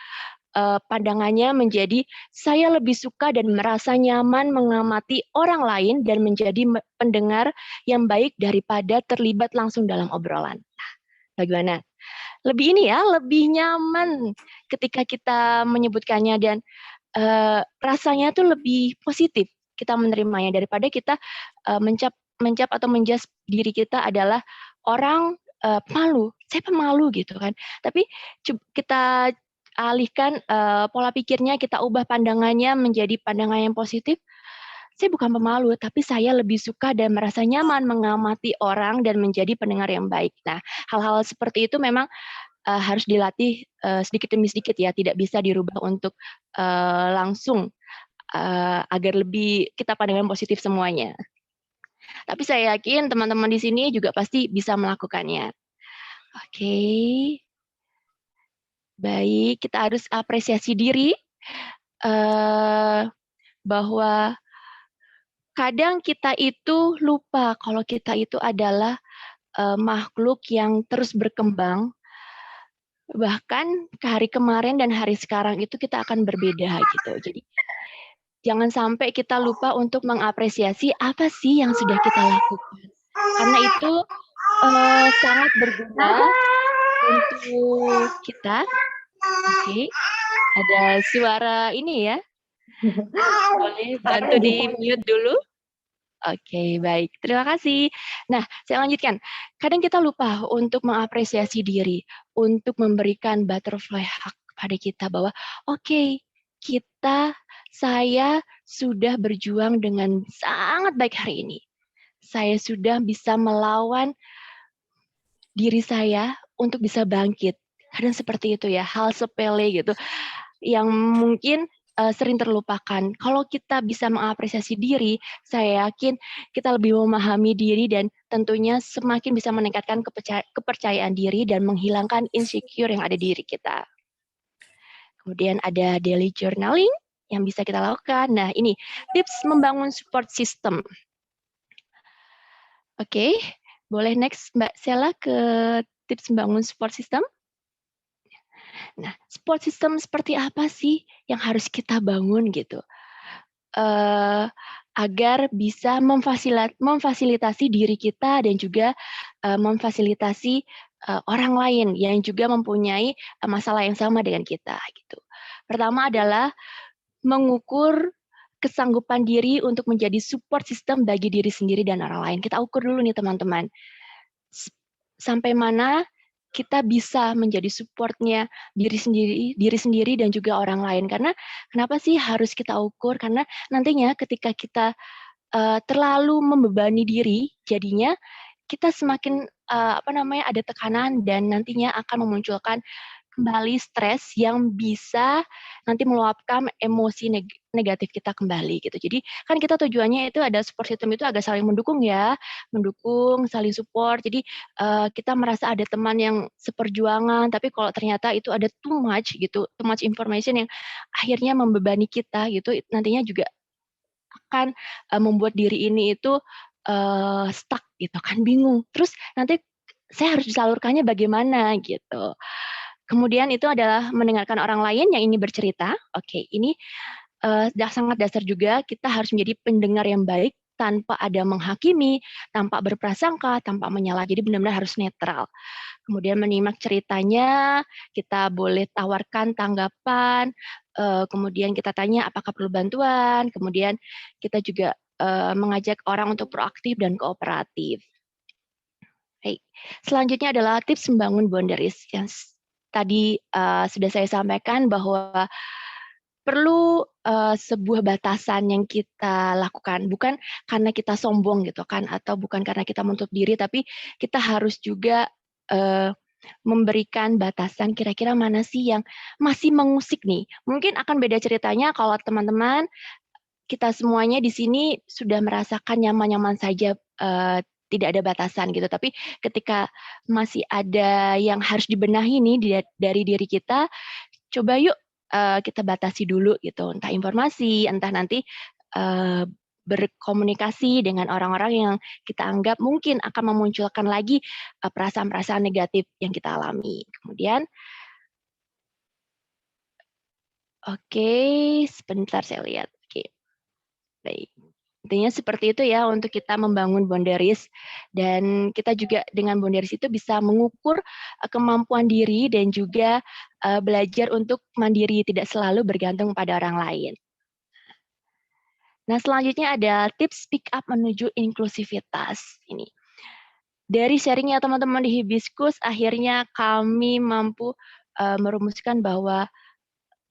pandangannya menjadi saya lebih suka dan merasa nyaman mengamati orang lain dan menjadi pendengar yang baik daripada terlibat langsung dalam obrolan. Nah, bagaimana? Lebih nyaman ketika kita menyebutkannya dan rasanya tuh lebih positif kita menerimanya daripada kita mencap atau menjudge diri kita adalah orang pemalu, saya pemalu gitu kan. Tapi kita alihkan pola pikirnya, kita ubah pandangannya menjadi pandangan yang positif. Saya bukan pemalu, tapi saya lebih suka dan merasa nyaman mengamati orang dan menjadi pendengar yang baik. Nah, hal-hal seperti itu memang harus dilatih sedikit demi sedikit ya, tidak bisa dirubah untuk langsung agar lebih kita pandangan positif semuanya. Tapi saya yakin teman-teman di sini juga pasti bisa melakukannya. Oke. Baik, kita harus apresiasi diri bahwa kadang kita itu lupa kalau kita itu adalah makhluk yang terus berkembang. Bahkan hari kemarin dan hari sekarang itu kita akan berbeda gitu. Jadi jangan sampai kita lupa untuk mengapresiasi apa sih yang sudah kita lakukan. Karena itu sangat berguna untuk kita. Oke, ada suara ini ya. Boleh bantu di mute dulu. Oke, baik. Terima kasih. Nah, saya lanjutkan. Kadang kita lupa untuk mengapresiasi diri, untuk memberikan butterfly hug pada kita bahwa oke, saya sudah berjuang dengan sangat baik hari ini. Saya sudah bisa melawan diri saya untuk bisa bangkit. Kadang seperti itu ya, hal sepele gitu yang mungkin sering terlupakan. Kalau kita bisa mengapresiasi diri, saya yakin kita lebih memahami diri dan tentunya semakin bisa meningkatkan kepercayaan diri dan menghilangkan insecure yang ada di diri kita. Kemudian ada daily journaling yang bisa kita lakukan. Nah, ini tips membangun support system. Oke, boleh next Mbak Sela ke tips membangun support system? Nah, support system seperti apa sih yang harus kita bangun gitu? Agar bisa memfasilitasi diri kita dan juga memfasilitasi orang lain yang juga mempunyai masalah yang sama dengan kita gitu. Pertama adalah mengukur kesanggupan diri untuk menjadi support system bagi diri sendiri dan orang lain. Kita ukur dulu nih teman-teman. Sampai mana kita bisa menjadi supportnya diri sendiri dan juga orang lain. Karena kenapa sih harus kita ukur? Karena nantinya ketika kita terlalu membebani diri, jadinya kita semakin ada tekanan dan nantinya akan memunculkan kembali stres yang bisa nanti meluapkan emosi negatif kita kembali gitu. Jadi kan kita tujuannya itu ada support system itu agak saling mendukung ya, mendukung, saling support. Jadi kita merasa ada teman yang seperjuangan, tapi kalau ternyata itu ada too much information yang akhirnya membebani kita gitu, nantinya juga akan membuat diri ini itu stuck gitu kan, bingung. Terus nanti saya harus disalurkannya bagaimana gitu. Kemudian itu adalah mendengarkan orang lain yang ini bercerita. Oke, ini sangat dasar juga, kita harus menjadi pendengar yang baik tanpa ada menghakimi, tanpa berprasangka, tanpa menyalah. Jadi benar-benar harus netral. Kemudian menyimak ceritanya, kita boleh tawarkan tanggapan, kemudian kita tanya apakah perlu bantuan, kemudian kita juga mengajak orang untuk proaktif dan kooperatif. Baik. Selanjutnya adalah tips membangun boundaries yang tadi sudah saya sampaikan bahwa perlu sebuah batasan yang kita lakukan, bukan karena kita sombong gitu kan, atau bukan karena kita menutup diri, tapi kita harus juga memberikan batasan kira-kira mana sih yang masih mengusik nih. Mungkin akan beda ceritanya kalau teman-teman kita semuanya di sini sudah merasakan nyaman-nyaman saja, tidak ada batasan gitu. Tapi ketika masih ada yang harus dibenahi nih dari diri kita, coba yuk kita batasi dulu gitu. Entah informasi, entah nanti berkomunikasi dengan orang-orang yang kita anggap mungkin akan memunculkan lagi perasaan-perasaan negatif yang kita alami. Kemudian, oke, sebentar saya lihat. Oke, baik. Intinya seperti itu ya untuk kita membangun boundaries, dan kita juga dengan boundaries itu bisa mengukur kemampuan diri dan juga belajar untuk mandiri, tidak selalu bergantung pada orang lain. Nah, selanjutnya ada tips speak up menuju inklusivitas. Ini dari sharingnya teman-teman di Hibiscus, akhirnya kami mampu merumuskan bahwa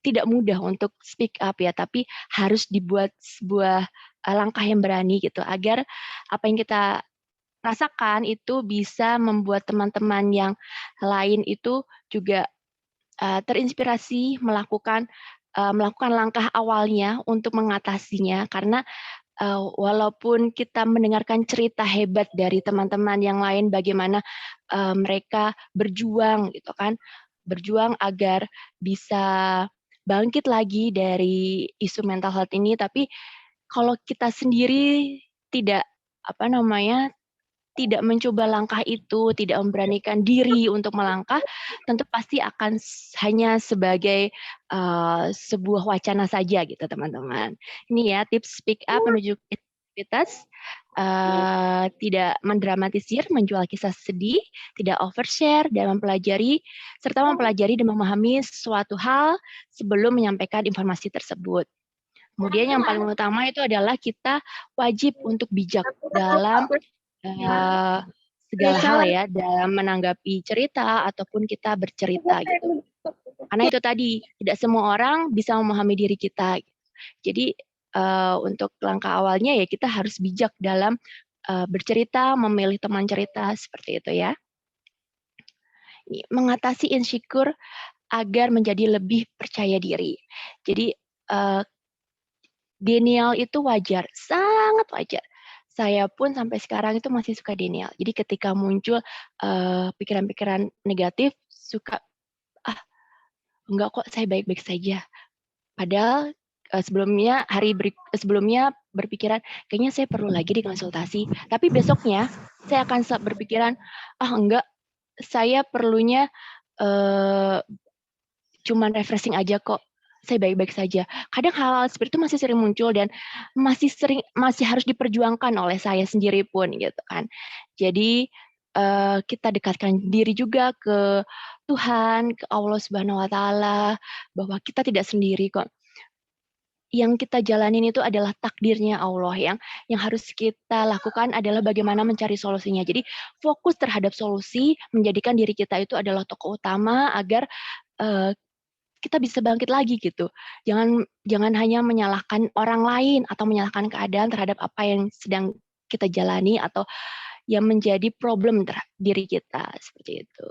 tidak mudah untuk speak up ya, tapi harus dibuat sebuah langkah yang berani gitu, agar apa yang kita rasakan itu bisa membuat teman-teman yang lain itu juga terinspirasi melakukan langkah awalnya untuk mengatasinya, karena walaupun kita mendengarkan cerita hebat dari teman-teman yang lain bagaimana mereka berjuang gitu kan, berjuang agar bisa bangkit lagi dari isu mental health ini, tapi kalau kita sendiri tidak tidak mencoba langkah itu, tidak memberanikan diri untuk melangkah, tentu pasti akan hanya sebagai sebuah wacana saja gitu teman-teman. Ini ya tips speak up menuju kreativitas, tidak mendramatisir, menjual kisah sedih, tidak overshare, dan mempelajari dan memahami suatu hal sebelum menyampaikan informasi tersebut. Kemudian yang paling utama itu adalah kita wajib untuk bijak dalam segala hal ya, dalam menanggapi cerita ataupun kita bercerita gitu. Karena itu tadi, tidak semua orang bisa memahami diri kita. Jadi untuk langkah awalnya ya kita harus bijak dalam bercerita, memilih teman cerita, seperti itu ya. Mengatasi insecure agar menjadi lebih percaya diri. Jadi denial itu wajar, sangat wajar. Saya pun sampai sekarang itu masih suka denial. Jadi ketika muncul pikiran-pikiran negatif, suka, enggak kok, saya baik-baik saja. Padahal sebelumnya berpikiran, kayaknya saya perlu lagi dikonsultasi. Tapi besoknya saya akan berpikiran, enggak, saya perlunya cuman refreshing aja kok. Saya baik-baik saja. Kadang hal-hal seperti itu masih sering muncul dan masih harus diperjuangkan oleh saya sendiri pun gitu kan. Jadi kita dekatkan diri juga ke Tuhan, ke Allah Subhanahu wa taala, bahwa kita tidak sendiri kok. Yang kita jalanin itu adalah takdirnya Allah, yang harus kita lakukan adalah bagaimana mencari solusinya. Jadi fokus terhadap solusi, menjadikan diri kita itu adalah tokoh utama agar kita bisa bangkit lagi gitu. Jangan hanya menyalahkan orang lain atau menyalahkan keadaan terhadap apa yang sedang kita jalani atau yang menjadi problem diri kita, seperti itu.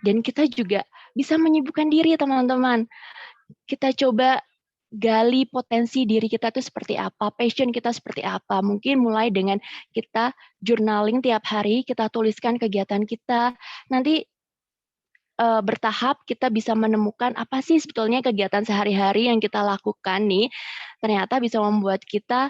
Dan kita juga bisa menyibukkan diri, teman-teman. Kita coba gali potensi diri kita itu seperti apa, passion kita seperti apa. Mungkin mulai dengan kita journaling tiap hari, kita tuliskan kegiatan kita. Nanti bertahap kita bisa menemukan apa sih sebetulnya kegiatan sehari-hari yang kita lakukan nih, ternyata bisa membuat kita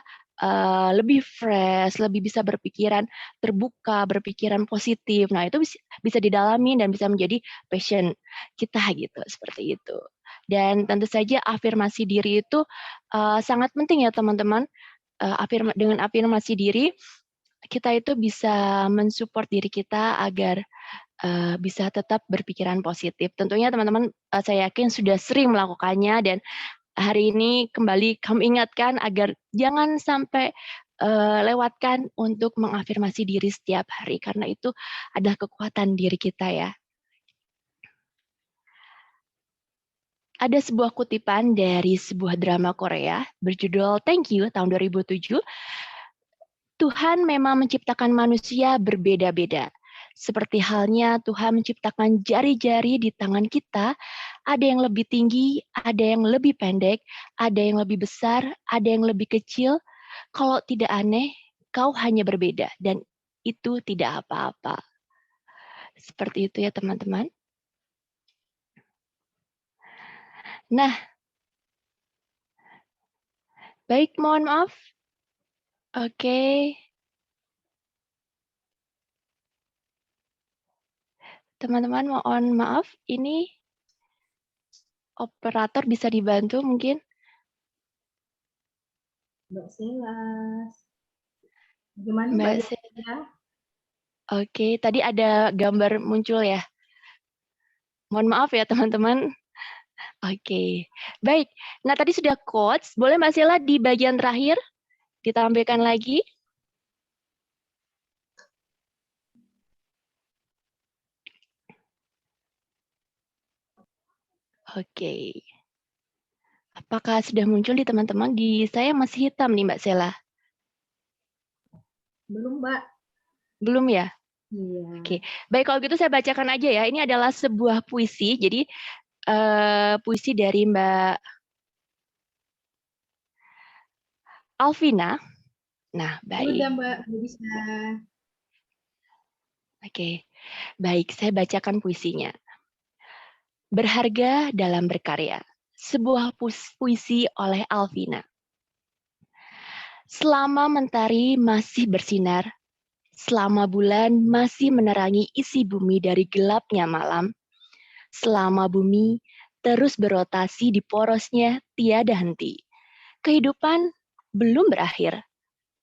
lebih fresh, lebih bisa berpikiran terbuka, berpikiran positif. Nah, itu bisa didalami dan bisa menjadi passion kita gitu, seperti itu. Dan tentu saja afirmasi diri itu sangat penting ya teman-teman. Dengan afirmasi diri, kita itu bisa mensupport diri kita agar bisa tetap berpikiran positif. Tentunya teman-teman saya yakin sudah sering melakukannya dan hari ini kembali kami ingatkan agar jangan sampai lewatkan untuk mengafirmasi diri setiap hari karena itu adalah kekuatan diri kita ya. Ada sebuah kutipan dari sebuah drama Korea berjudul Thank You tahun 2007. Tuhan memang menciptakan manusia berbeda-beda. Seperti halnya Tuhan menciptakan jari-jari di tangan kita, ada yang lebih tinggi, ada yang lebih pendek, ada yang lebih besar, ada yang lebih kecil. Kalau tidak aneh, kau hanya berbeda dan itu tidak apa-apa. Seperti itu ya teman-teman. Nah, baik, mohon maaf. Oke. Teman-teman, mohon maaf, ini operator bisa dibantu mungkin? Mbak Selas. Gimana Mbak Selas? Oke, tadi ada gambar muncul ya. Mohon maaf ya teman-teman. Oke, baik. Nah tadi sudah quotes, boleh Mbak Sela di bagian terakhir ditampilkan lagi? Oke. Apakah sudah muncul di teman-teman? Di saya masih hitam nih Mbak Sela. Belum, Mbak. Belum ya? Iya. Oke, baik kalau gitu saya bacakan aja ya. Ini adalah sebuah puisi. Jadi puisi dari Mbak Alvina. Nah, baik. Udah Mbak, bisa. Oke, baik. Saya bacakan puisinya. Berharga dalam berkarya. Sebuah puisi oleh Alvina. Selama mentari masih bersinar, selama bulan masih menerangi isi bumi dari gelapnya malam, selama bumi terus berotasi di porosnya tiada henti, kehidupan belum berakhir.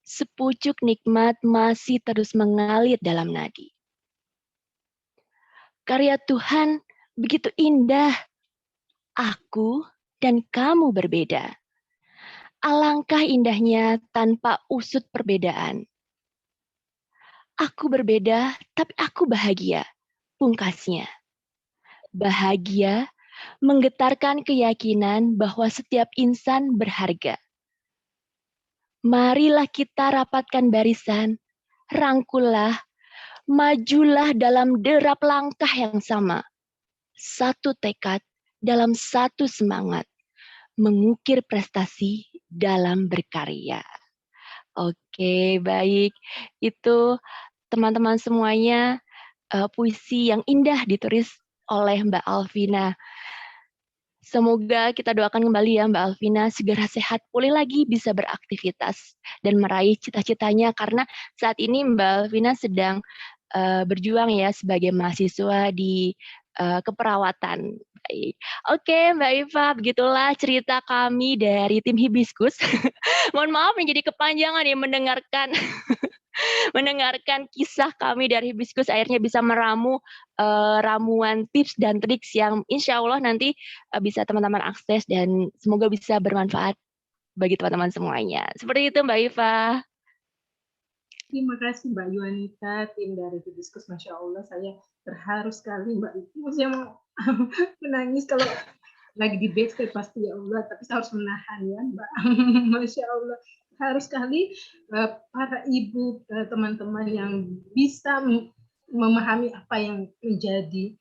Sepucuk nikmat masih terus mengalir dalam nadi. Karya Tuhan begitu indah. Aku dan kamu berbeda. Alangkah indahnya tanpa usut perbedaan. Aku berbeda, tapi aku bahagia. Pungkasnya. Bahagia menggetarkan keyakinan bahwa setiap insan berharga. Marilah kita rapatkan barisan, rangkullah, majulah dalam derap langkah yang sama. Satu tekad dalam satu semangat, mengukir prestasi dalam berkarya. Oke, baik. Itu teman-teman semuanya puisi yang indah ditulis oleh Mbak Alvina. Semoga kita doakan kembali ya Mbak Alvina segera sehat, pulih lagi, bisa beraktivitas dan meraih cita-citanya karena saat ini Mbak Alvina sedang berjuang ya sebagai mahasiswa di keperawatan. Baik. Oke Mbak Iva, begitulah cerita kami dari tim Hibiscus. Mohon maaf menjadi kepanjangan ya mendengarkan kisah kami dari Hibiscus, akhirnya bisa meramu ramuan tips dan triks yang insya Allah nanti bisa teman-teman akses dan semoga bisa bermanfaat bagi teman-teman semuanya. Seperti itu Mbak Iva. Terima kasih Mbak Yuanita, tim dari Hibiscus. Masya Allah, saya terharu sekali Mbak. Saya mau menangis kalau lagi di backstage pasti ya Allah, tapi saya harus menahan ya Mbak. Masya Allah, harus sekali para ibu, teman-teman yang bisa memahami apa yang menjadi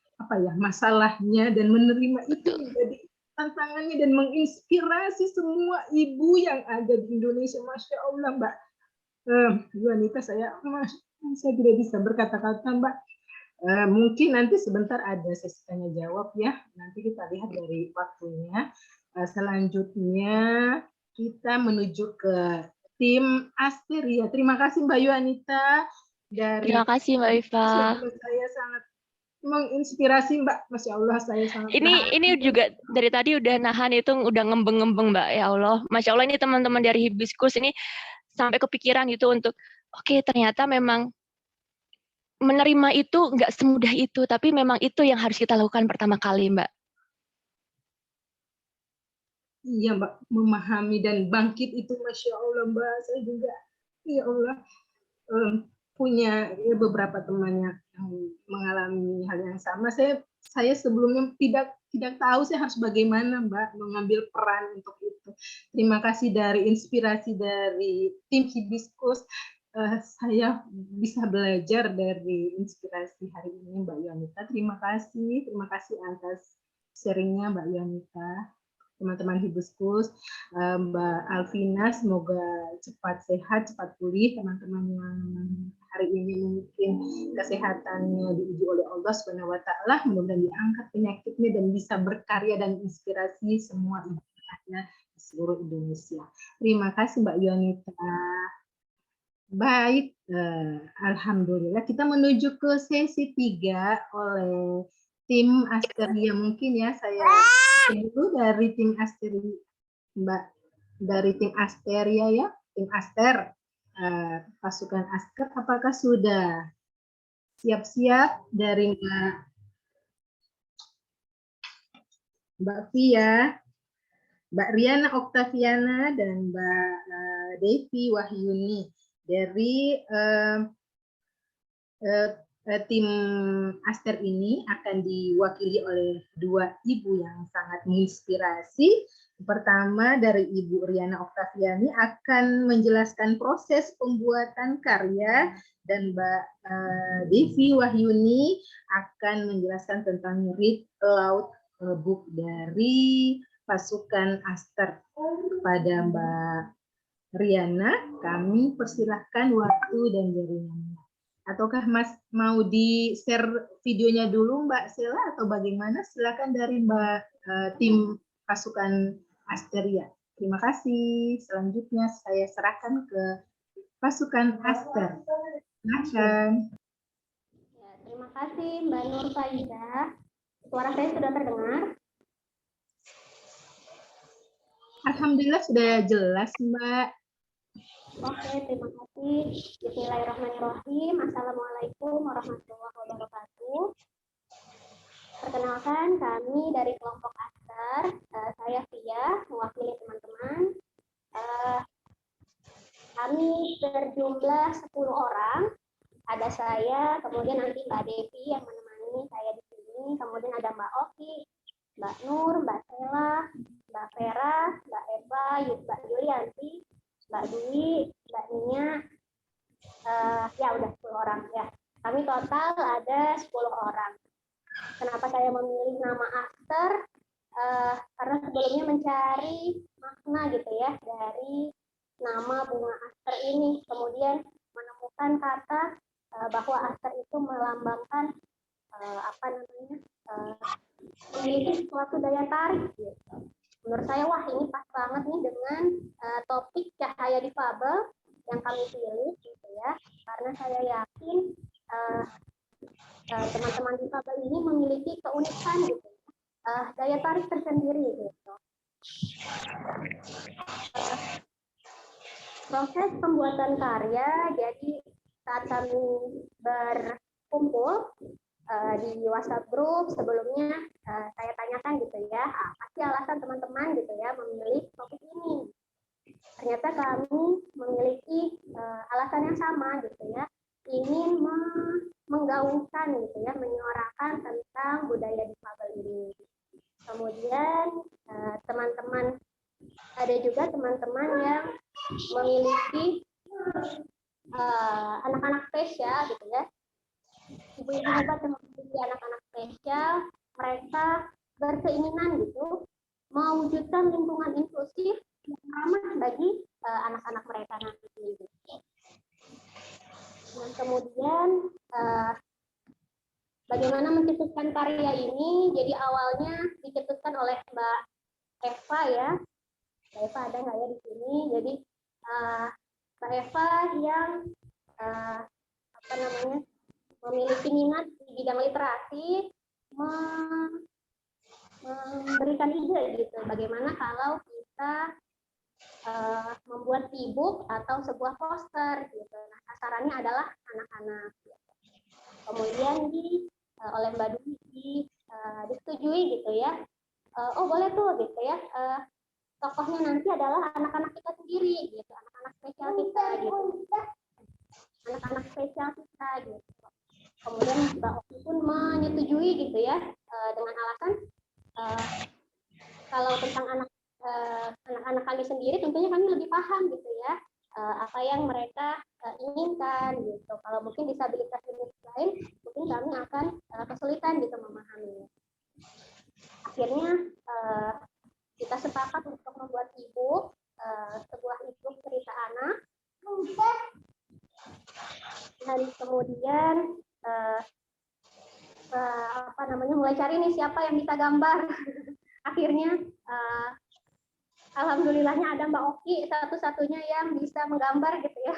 masalahnya dan menerima itu menjadi tantangannya dan menginspirasi semua ibu yang ada di Indonesia. Masya Allah Mbak Yuanita, saya tidak bisa berkata-kata Mbak. Mungkin nanti sebentar ada sesi tanya jawab ya. Nanti kita lihat dari waktunya. Selanjutnya kita menuju ke tim Asteria. Terima kasih Mbak Yuanita. Terima kasih Mbak Iva. Saya sangat menginspirasi Mbak. Masya Allah, saya sangat ini juga dari tadi udah nahan itu udah ngembeng-ngembeng Mbak, ya Allah. Masya Allah, ini teman-teman dari Hibiscus ini sampai kepikiran gitu untuk oke, ternyata memang menerima itu nggak semudah itu, tapi memang itu yang harus kita lakukan pertama kali, Mbak. Iya Mbak, memahami dan bangkit itu Masya Allah Mbak. Saya juga, ya Allah, punya beberapa teman yang mengalami hal yang sama. Saya sebelumnya tidak tahu saya harus bagaimana Mbak mengambil peran untuk itu. Terima kasih dari inspirasi dari tim Hibiscus. Saya bisa belajar dari inspirasi hari ini Mbak Yuanita. Terima kasih atas sharingnya Mbak Yuanita. Teman-teman Hibiscus, Mbak Alvina, semoga cepat sehat, cepat pulih. Teman-teman yang hari ini mungkin kesehatannya diuji oleh Allah Subhanahu wa Ta'ala, mudah-mudahan diangkat penyakitnya dan bisa berkarya dan inspirasi semua ibu di seluruh Indonesia. Terima kasih Mbak Yuanita. Baik, alhamdulillah kita menuju ke sesi 3 oleh tim Asteria. Mungkin ya saya dulu dari tim Asteria, Mbak, dari tim Asteria ya, tim Aster, pasukan Asker, apakah sudah siap-siap dari Mbak Via, Mbak Riana Oktaviana, dan Mbak Devi Wahyuni dari tim Aster ini akan diwakili oleh dua ibu yang sangat menginspirasi Pertama dari Ibu Riana Oktaviani akan menjelaskan proses pembuatan karya dan Mbak Devi Wahyuni akan menjelaskan tentang Read Aloud book dari pasukan Aster. Kepada Mbak Riana, kami persilahkan waktu dan jaringannya. Ataukah Mas mau di-share videonya dulu Mbak Sela atau bagaimana? Silakan dari Mbak tim pasukan Asteria. Terima kasih. Selanjutnya saya serahkan ke pasukan Aster. Silakan. Ya, terima kasih Mbak Nur Faida. Suara saya sudah terdengar? Alhamdulillah sudah jelas Mbak. Oke, terima kasih. Bismillahirrahmanirrahim. Assalamualaikum warahmatullahi wabarakatuh. Perkenalkan, kami dari kelompok Aster. Saya Via, mewakili teman-teman. Kami berjumlah 10 orang. Ada saya, kemudian nanti Mbak Devi yang menemani saya di sini. Kemudian ada Mbak Oki, Mbak Nur, Mbak Sela, Mbak Vera, Mbak Eva, Mbak Yulianti, Mbak Dwi, Mbak Nia. Ya udah 10 orang ya. Kami total ada 10 orang. Kenapa saya memilih nama Aster? Karena sebelumnya mencari makna gitu ya dari nama bunga aster ini. Kemudian menemukan kata bahwa aster itu melambangkan memiliki suatu daya tarik. Gitu. Menurut saya wah ini pas banget nih dengan topik cahaya difabel yang kami pilih gitu ya. Karena saya yakin teman-teman difabel ini memiliki keunikan gitu, daya tarik tersendiri gitu. Proses pembuatan karya, jadi saat kami berkumpul di WhatsApp group sebelumnya saya tanyakan gitu ya, apa sih alasan teman-teman gitu ya memilih topik ini. Ternyata kami memiliki alasan yang sama gitu ya, ingin menggaungkan gitu ya, menyuarakan tentang budaya difabel ini. Kemudian teman-teman ada juga teman-teman yang memiliki anak-anak spesial gitu ya. Ibu-ibu hebat yang memiliki anak-anak spesial, mereka berkeinginan gitu mewujudkan lingkungan inklusif yang ramah bagi anak-anak mereka nanti. Gitu. Dan kemudian bagaimana mencetuskan karya ini? Jadi awalnya dicetuskan oleh Mbak Eva ya. Mbak Eva ada nggak ya di sini? Jadi Mbak Eva yang memiliki minat di bidang literasi, memberikan ide gitu. Bagaimana kalau kita membuat e-book atau sebuah poster gitu. Nah, sasarannya adalah anak-anak. Gitu. Kemudian oleh Mbak Dwi disetujui gitu ya. Oh boleh tuh gitu ya. Tokohnya nanti adalah anak-anak kita sendiri gitu, anak-anak spesial kita gitu. Anak-anak spesial kita gitu. Kemudian Mbak Oki pun menyetujui gitu ya dengan alasan kalau tentang anak-anak kami sendiri tentunya kami lebih paham gitu ya apa yang mereka inginkan gitu. Kalau mungkin disabilitas lain mungkin kami akan kesulitan gitu memahaminya. Akhirnya kita sepakat untuk membuat e-book, sebuah e-book cerita anak. Dan kemudian mulai cari nih siapa yang bisa gambar. Akhirnya alhamdulillahnya ada Mbak Oki satu-satunya yang bisa menggambar gitu ya.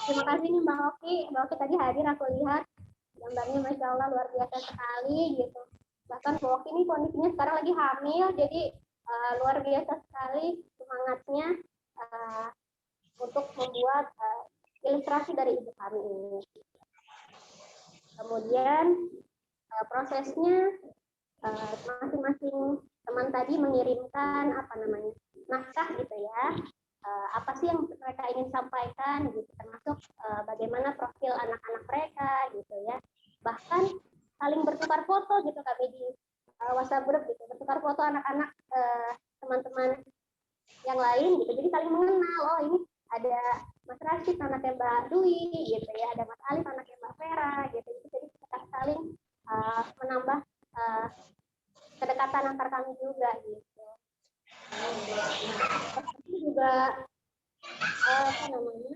Terima kasih nih Mbak Oki. Mbak Oki tadi hadir, aku lihat gambarnya Masya Allah luar biasa sekali gitu. Bahkan Mbak Oki ini kondisinya sekarang lagi hamil, jadi luar biasa sekali semangatnya untuk membuat ilustrasi dari ibu kami ini. Kemudian prosesnya masing-masing teman tadi mengirimkan naskah gitu ya. Apa sih yang mereka ingin sampaikan gitu, termasuk bagaimana profil anak-anak mereka gitu ya. Bahkan saling bertukar foto gitu kami di WhatsApp group gitu, bertukar foto anak-anak teman yang lain gitu. Jadi saling mengenal, oh ini ada Mas Rashid anaknya Mbak Dwi gitu ya, ada Mas Alif anaknya Mbak Vera gitu. Jadi kita saling menambah kedekatan antar kami juga gitu. Tapi juga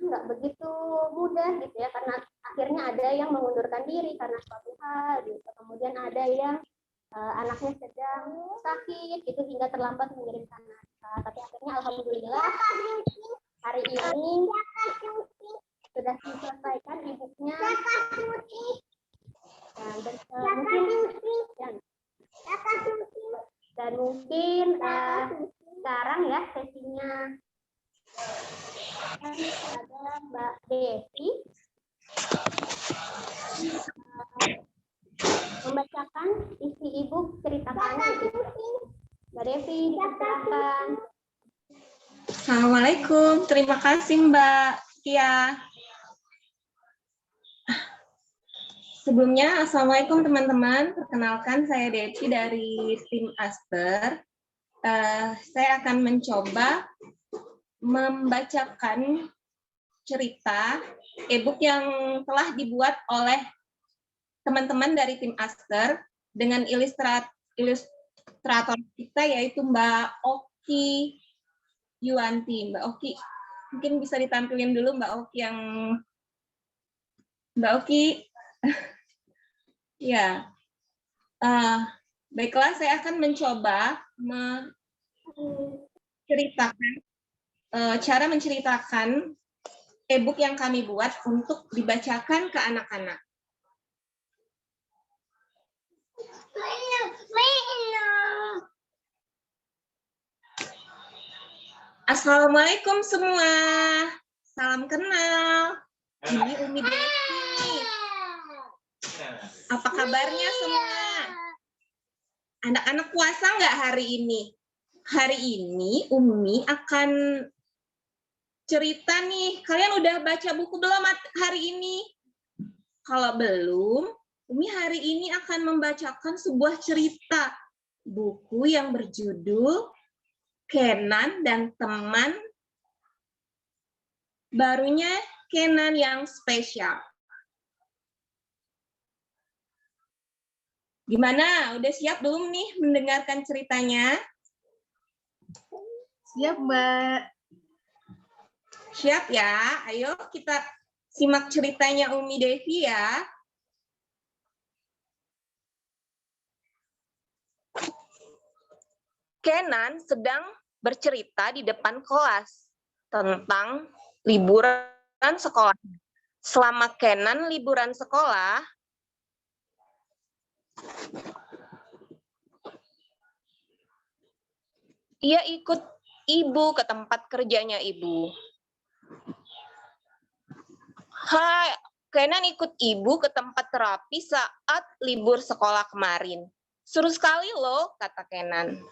nggak begitu mudah gitu ya, karena akhirnya ada yang mengundurkan diri karena suatu hal gitu. Kemudian ada yang anaknya sedang sakit itu hingga terlambat mengirimkan naskah. Tapi akhirnya alhamdulillah hari ini sudah diselesaikan e-booknya. Dan mungkin sekarang ya sesinya ada Mbak Devi membacakan isi e-book cerita kami. Mbak Devi, silakan. Assalamualaikum, terima kasih Mbak Tia. Sebelumnya, Assalamualaikum teman-teman. Perkenalkan, saya Devi dari tim Aster. Saya akan mencoba membacakan cerita e-book yang telah dibuat oleh teman-teman dari tim Aster dengan ilustrator kita yaitu Mbak Oki Yuanti. Mbak Oki, mungkin bisa ditampilin dulu Mbak Oki. Ya, baiklah, saya akan mencoba cara menceritakan e-book yang kami buat untuk dibacakan ke anak-anak. Assalamualaikum semua, salam kenal. Ini Umi Devi. Apa kabarnya semua? Anak-anak puasa nggak hari ini? Hari ini Umi akan cerita nih. Kalian udah baca buku belum hari ini? Kalau belum, Umi hari ini akan membacakan sebuah cerita. Buku yang berjudul Kenan dan Teman Barunya Kenan yang Spesial. Gimana? Udah siap belum nih mendengarkan ceritanya? Siap, Mbak. Siap ya? Ayo kita simak ceritanya Umi Devi ya. Kenan sedang bercerita di depan kelas tentang liburan sekolah. Selama Kenan liburan sekolah, ia ikut ibu ke tempat kerjanya ibu. Hai, Kenan ikut ibu ke tempat terapi saat libur sekolah kemarin. Seru sekali loh, kata Kenan.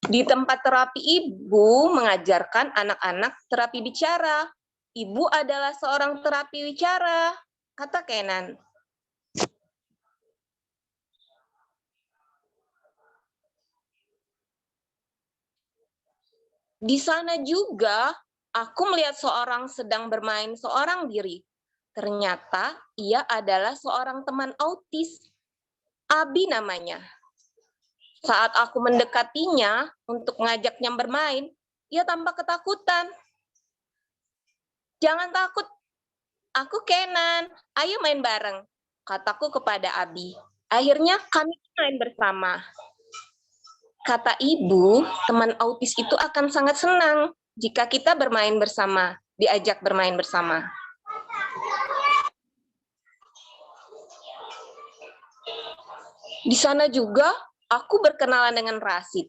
Di tempat terapi ibu mengajarkan anak-anak terapi bicara. Ibu adalah seorang terapi bicara, kata Kenan. Di sana juga, aku melihat seorang sedang bermain seorang diri. Ternyata ia adalah seorang teman autis. Abi namanya. Saat aku mendekatinya untuk mengajaknya bermain, ia tampak ketakutan. Jangan takut, aku Kenan. Ayo main bareng, kataku kepada Abi. Akhirnya kami main bersama. Kata ibu, teman autis itu akan sangat senang jika kita bermain bersama, diajak bermain bersama. Di sana juga, aku berkenalan dengan Rashid.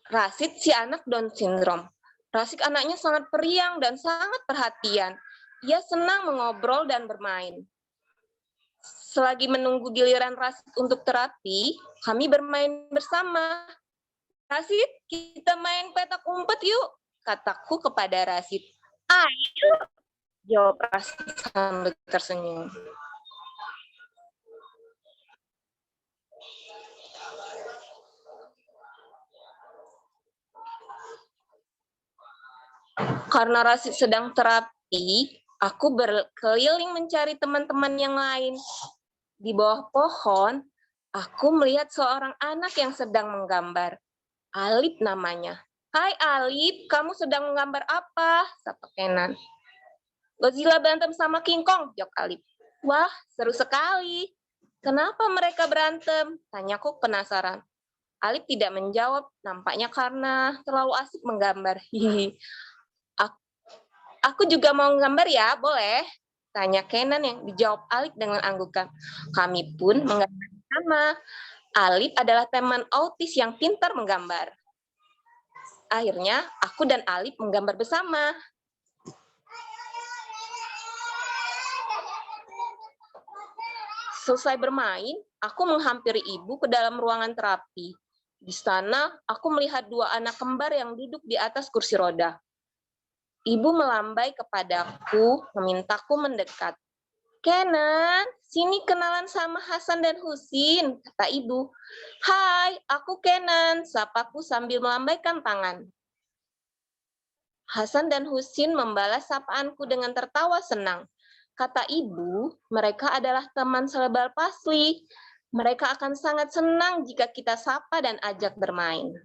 Rashid si anak Down syndrome. Rashid anaknya sangat periang dan sangat perhatian. Ia senang mengobrol dan bermain. Selagi menunggu giliran Rashid untuk terapi, kami bermain bersama. Rashid, kita main petak umpet yuk, kataku kepada Rashid. Ayo, jawab Rashid sambil tersenyum. Karena Rasid sedang terapi, aku berkeliling mencari teman-teman yang lain. Di bawah pohon, aku melihat seorang anak yang sedang menggambar. Alip namanya. Hai Alip, kamu sedang menggambar apa? Sapa Kenan. Godzilla berantem sama King Kong, jawab Alip. Wah, seru sekali. Kenapa mereka berantem? Tanyaku penasaran. Alip tidak menjawab, nampaknya karena terlalu asik menggambar. Hihi. Aku juga mau menggambar ya, boleh? Tanya Kenan yang dijawab Alip dengan anggukan. Kami pun menggambar sama. Alip adalah teman autis yang pintar menggambar. Akhirnya, aku dan Alip menggambar bersama. Selesai bermain, aku menghampiri ibu ke dalam ruangan terapi. Di sana, aku melihat dua anak kembar yang duduk di atas kursi roda. Ibu melambai kepadaku, memintaku mendekat. Kenan, sini kenalan sama Hasan dan Husin, kata ibu. Hai, aku Kenan, sapaku sambil melambaikan tangan. Hasan dan Husin membalas sapaanku dengan tertawa senang. Kata ibu, mereka adalah teman selebar Pasli. Mereka akan sangat senang jika kita sapa dan ajak bermain.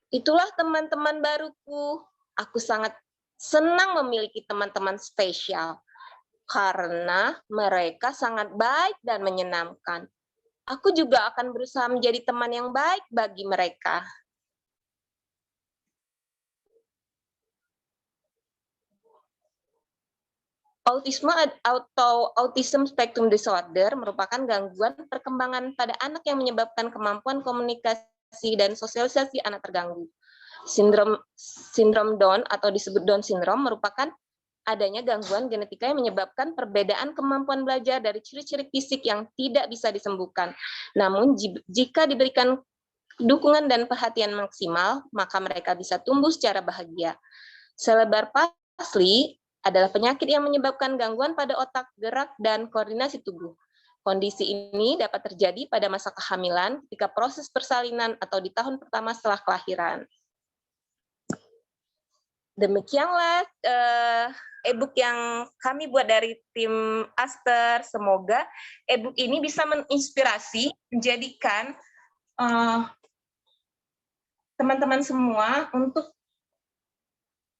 Itulah teman-teman baruku. Aku sangat senang memiliki teman-teman spesial karena mereka sangat baik dan menyenangkan. Aku juga akan berusaha menjadi teman yang baik bagi mereka. Autisme atau Autism Spectrum Disorder merupakan gangguan perkembangan pada anak yang menyebabkan kemampuan komunikasi dan sosialisasi anak terganggu. Sindrom Down atau disebut Down Syndrome merupakan adanya gangguan genetika yang menyebabkan perbedaan kemampuan belajar dari ciri-ciri fisik yang tidak bisa disembuhkan. Namun jika diberikan dukungan dan perhatian maksimal, maka mereka bisa tumbuh secara bahagia. Selebar Pasli adalah penyakit yang menyebabkan gangguan pada otak, gerak, dan koordinasi tubuh. Kondisi ini dapat terjadi pada masa kehamilan, ketika proses persalinan, atau di tahun pertama setelah kelahiran. Demikianlah e-book yang kami buat dari tim Aster. Semoga e-book ini bisa menginspirasi, menjadikan teman-teman semua untuk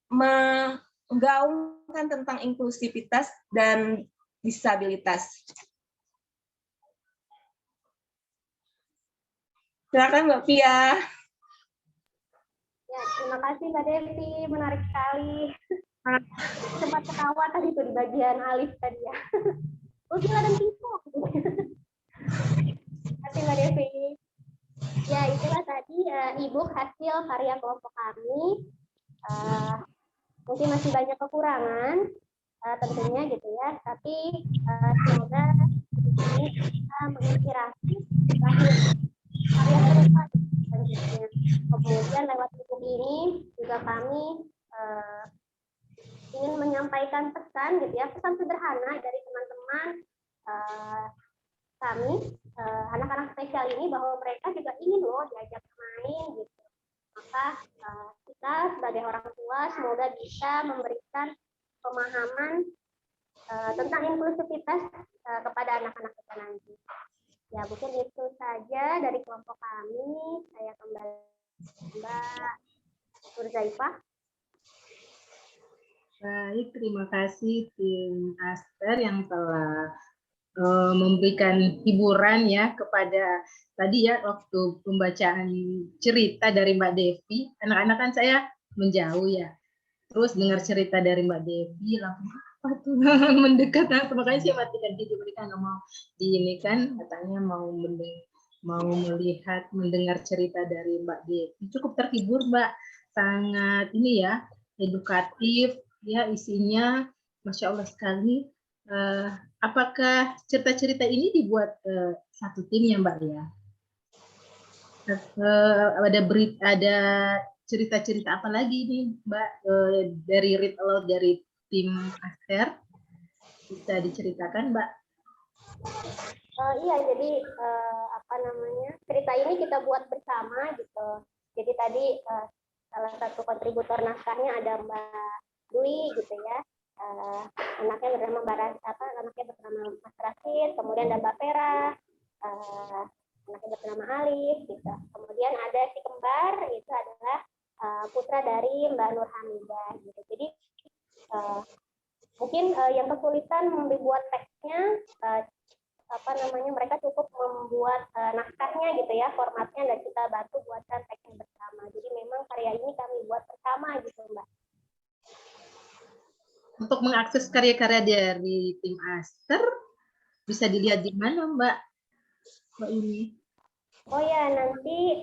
menggaungkan tentang inklusivitas dan disabilitas. Silakan Mbak Pia. Ya, terima kasih Mbak Devi, menarik sekali. Sempat ketawa tadi tuh di bagian Alif tadi ya. Godzilla dan King Kong. Terima kasih Mbak Devi. Ya, itulah tadi e-book hasil karya kelompok kami. Mungkin masih banyak kekurangan tentunya gitu ya, tapi semoga ini bisa menginspirasi lahir karya serupa selanjutnya. Kemudian lewat buku ini juga kami ingin menyampaikan pesan gitu ya, pesan sederhana dari teman-teman kami, anak-anak spesial ini, bahwa mereka juga ingin loh diajak main gitu. Maka kita sebagai orang tua semoga bisa memberikan pemahaman tentang inklusivitas kepada anak-anak kita nanti. Ya, mungkin itu saja dari kelompok kami. Saya kembali Mbak Nurzaifah. Baik, terima kasih tim Aster yang telah memberikan hiburan ya kepada tadi ya waktu pembacaan cerita dari Mbak Devi. Anak-anak kan saya menjauh ya, terus dengar cerita dari Mbak Devi langsung apa tuh mendekat, makanya saya matikan video, mereka nggak mau di ini kan, katanya mau melihat mendengar cerita dari Mbak Devi. Cukup terhibur Mbak, sangat ini ya edukatif ya isinya, Masya Allah sekali. Apakah cerita-cerita ini dibuat satu tim ya Mbak ya? Ada cerita-cerita apa lagi nih Mbak dari Read Aloud dari tim Aster? Bisa diceritakan Mbak? Iya, jadi apa namanya, cerita ini kita buat bersama gitu. Jadi tadi salah satu kontributor naskahnya ada Mbak Dwi gitu ya. Anaknya bernama anaknya bernama Mas Rasid, kemudian ada Mbak Vera, anaknya bernama Alif gitu. Kemudian ada si kembar, itu adalah putra dari Mbak Nur Hamidah gitu. Jadi mungkin yang kesulitan membuat teksnya, mereka cukup membuat naskahnya gitu ya, formatnya, dan kita bantu buatkan teksnya bersama. Jadi memang karya ini kami buat bersama gitu, Mbak. Untuk mengakses karya-karya dari tim Aster, bisa dilihat di mana, Mbak ini? Oh ya, nanti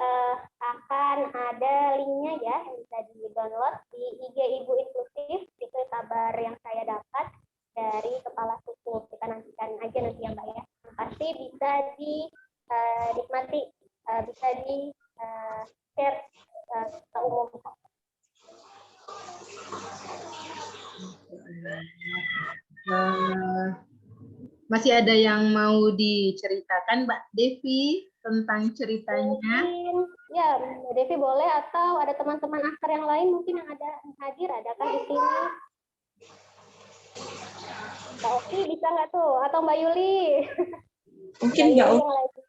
akan ada linknya ya, yang bisa di-download di IG Ibu Inklusif. Itu kabar yang saya dapat dari Kepala Suku. Kita nantikan aja nanti ya, Mbak ya. Pasti bisa dinikmati, bisa di-share ke umum. Masih ada yang mau diceritakan, Mbak Devi, tentang ceritanya? Mungkin, ya, Mbak Devi boleh, atau ada teman-teman Aster yang lain mungkin yang hadir, adakah di sini? Mbak Oki bisa nggak tuh? Atau Mbak Yuli? Mungkin Mbak Oki.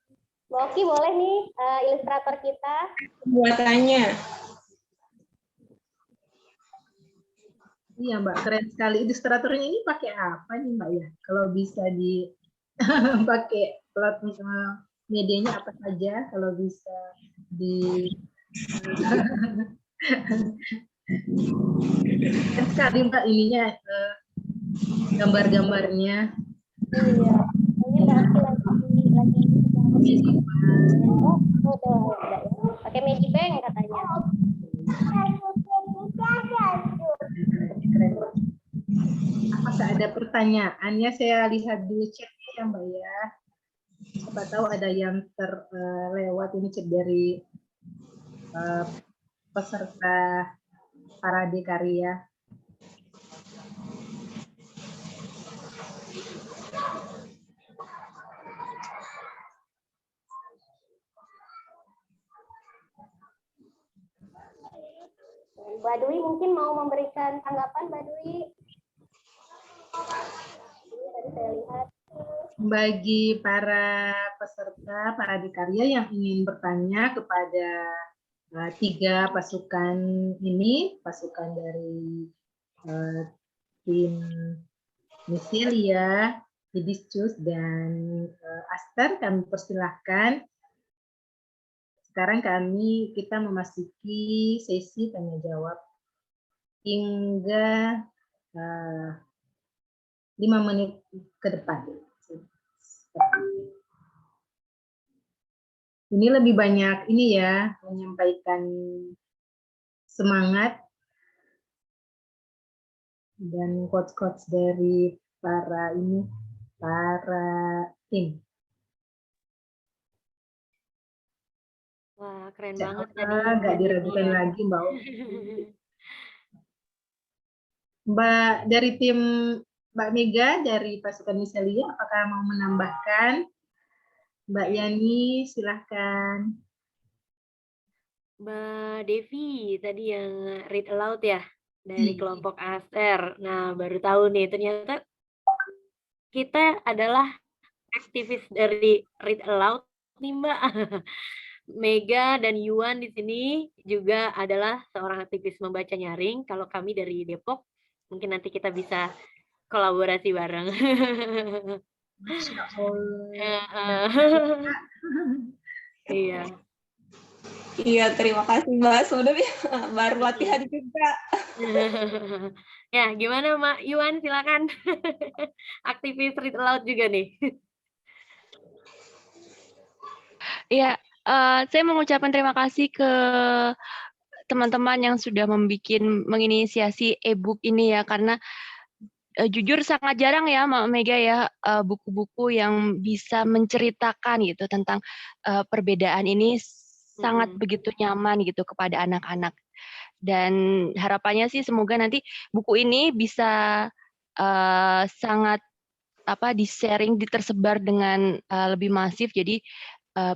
Mbak Oki boleh nih, ilustrator kita. Buatannya. Iya, Mbak, keren sekali. Ilustratornya ini pakai apa nih, Mbak ya? Kalau bisa pakai platform medianya apa saja, kalau bisa keren sekali, Mbak, ininya gambar-gambarnya. Iya, ini Mbak Oki lagi pakai Magic Bank katanya. Apakah ada pertanyaannya? Saya lihat dulu chatnya ya, Mbak ya. Siapa tahu ada yang terlewat ini chat dari peserta Parade Karya. Mbak Dwi mungkin mau memberikan tanggapan, Mbak Dwi. Ini tadi saya lihat. Bagi para peserta Parade Karya yang ingin bertanya kepada 3 pasukan ini, pasukan dari tim Miselia, Hibiscus, dan Aster, kami persilahkan. Sekarang kita memasuki sesi tanya jawab hingga 5 menit ke depan. Ini lebih banyak ini ya, menyampaikan semangat dan quotes-quotes dari para tim. Wah, keren banget tadi. Nggak diragukan lagi, Mbak Oki. Mbak dari tim Mbak Mega dari pasukan Miselia, apakah mau menambahkan? Mbak Yani, silahkan. Mbak Devi tadi yang read aloud ya dari kelompok Aster. Nah, baru tahu nih ternyata kita adalah aktivis dari read aloud nih, Mbak. Mega dan Yuan di sini juga adalah seorang aktivis membaca nyaring. Kalau kami dari Depok, mungkin nanti kita bisa kolaborasi bareng. Iya. Iya, terima kasih Mbak. Sebenarnya baru latihan juga. Ya, gimana Mbak Yuan, silakan. Aktivis read aloud juga nih. Iya, saya mengucapkan terima kasih ke teman-teman yang sudah menginisiasi e-book ini ya, karena jujur sangat jarang ya Mbak Mega ya buku-buku yang bisa menceritakan gitu tentang perbedaan ini, sangat begitu nyaman gitu kepada anak-anak. Dan harapannya sih semoga nanti buku ini bisa sangat di-sharing, tersebar dengan lebih masif. Jadi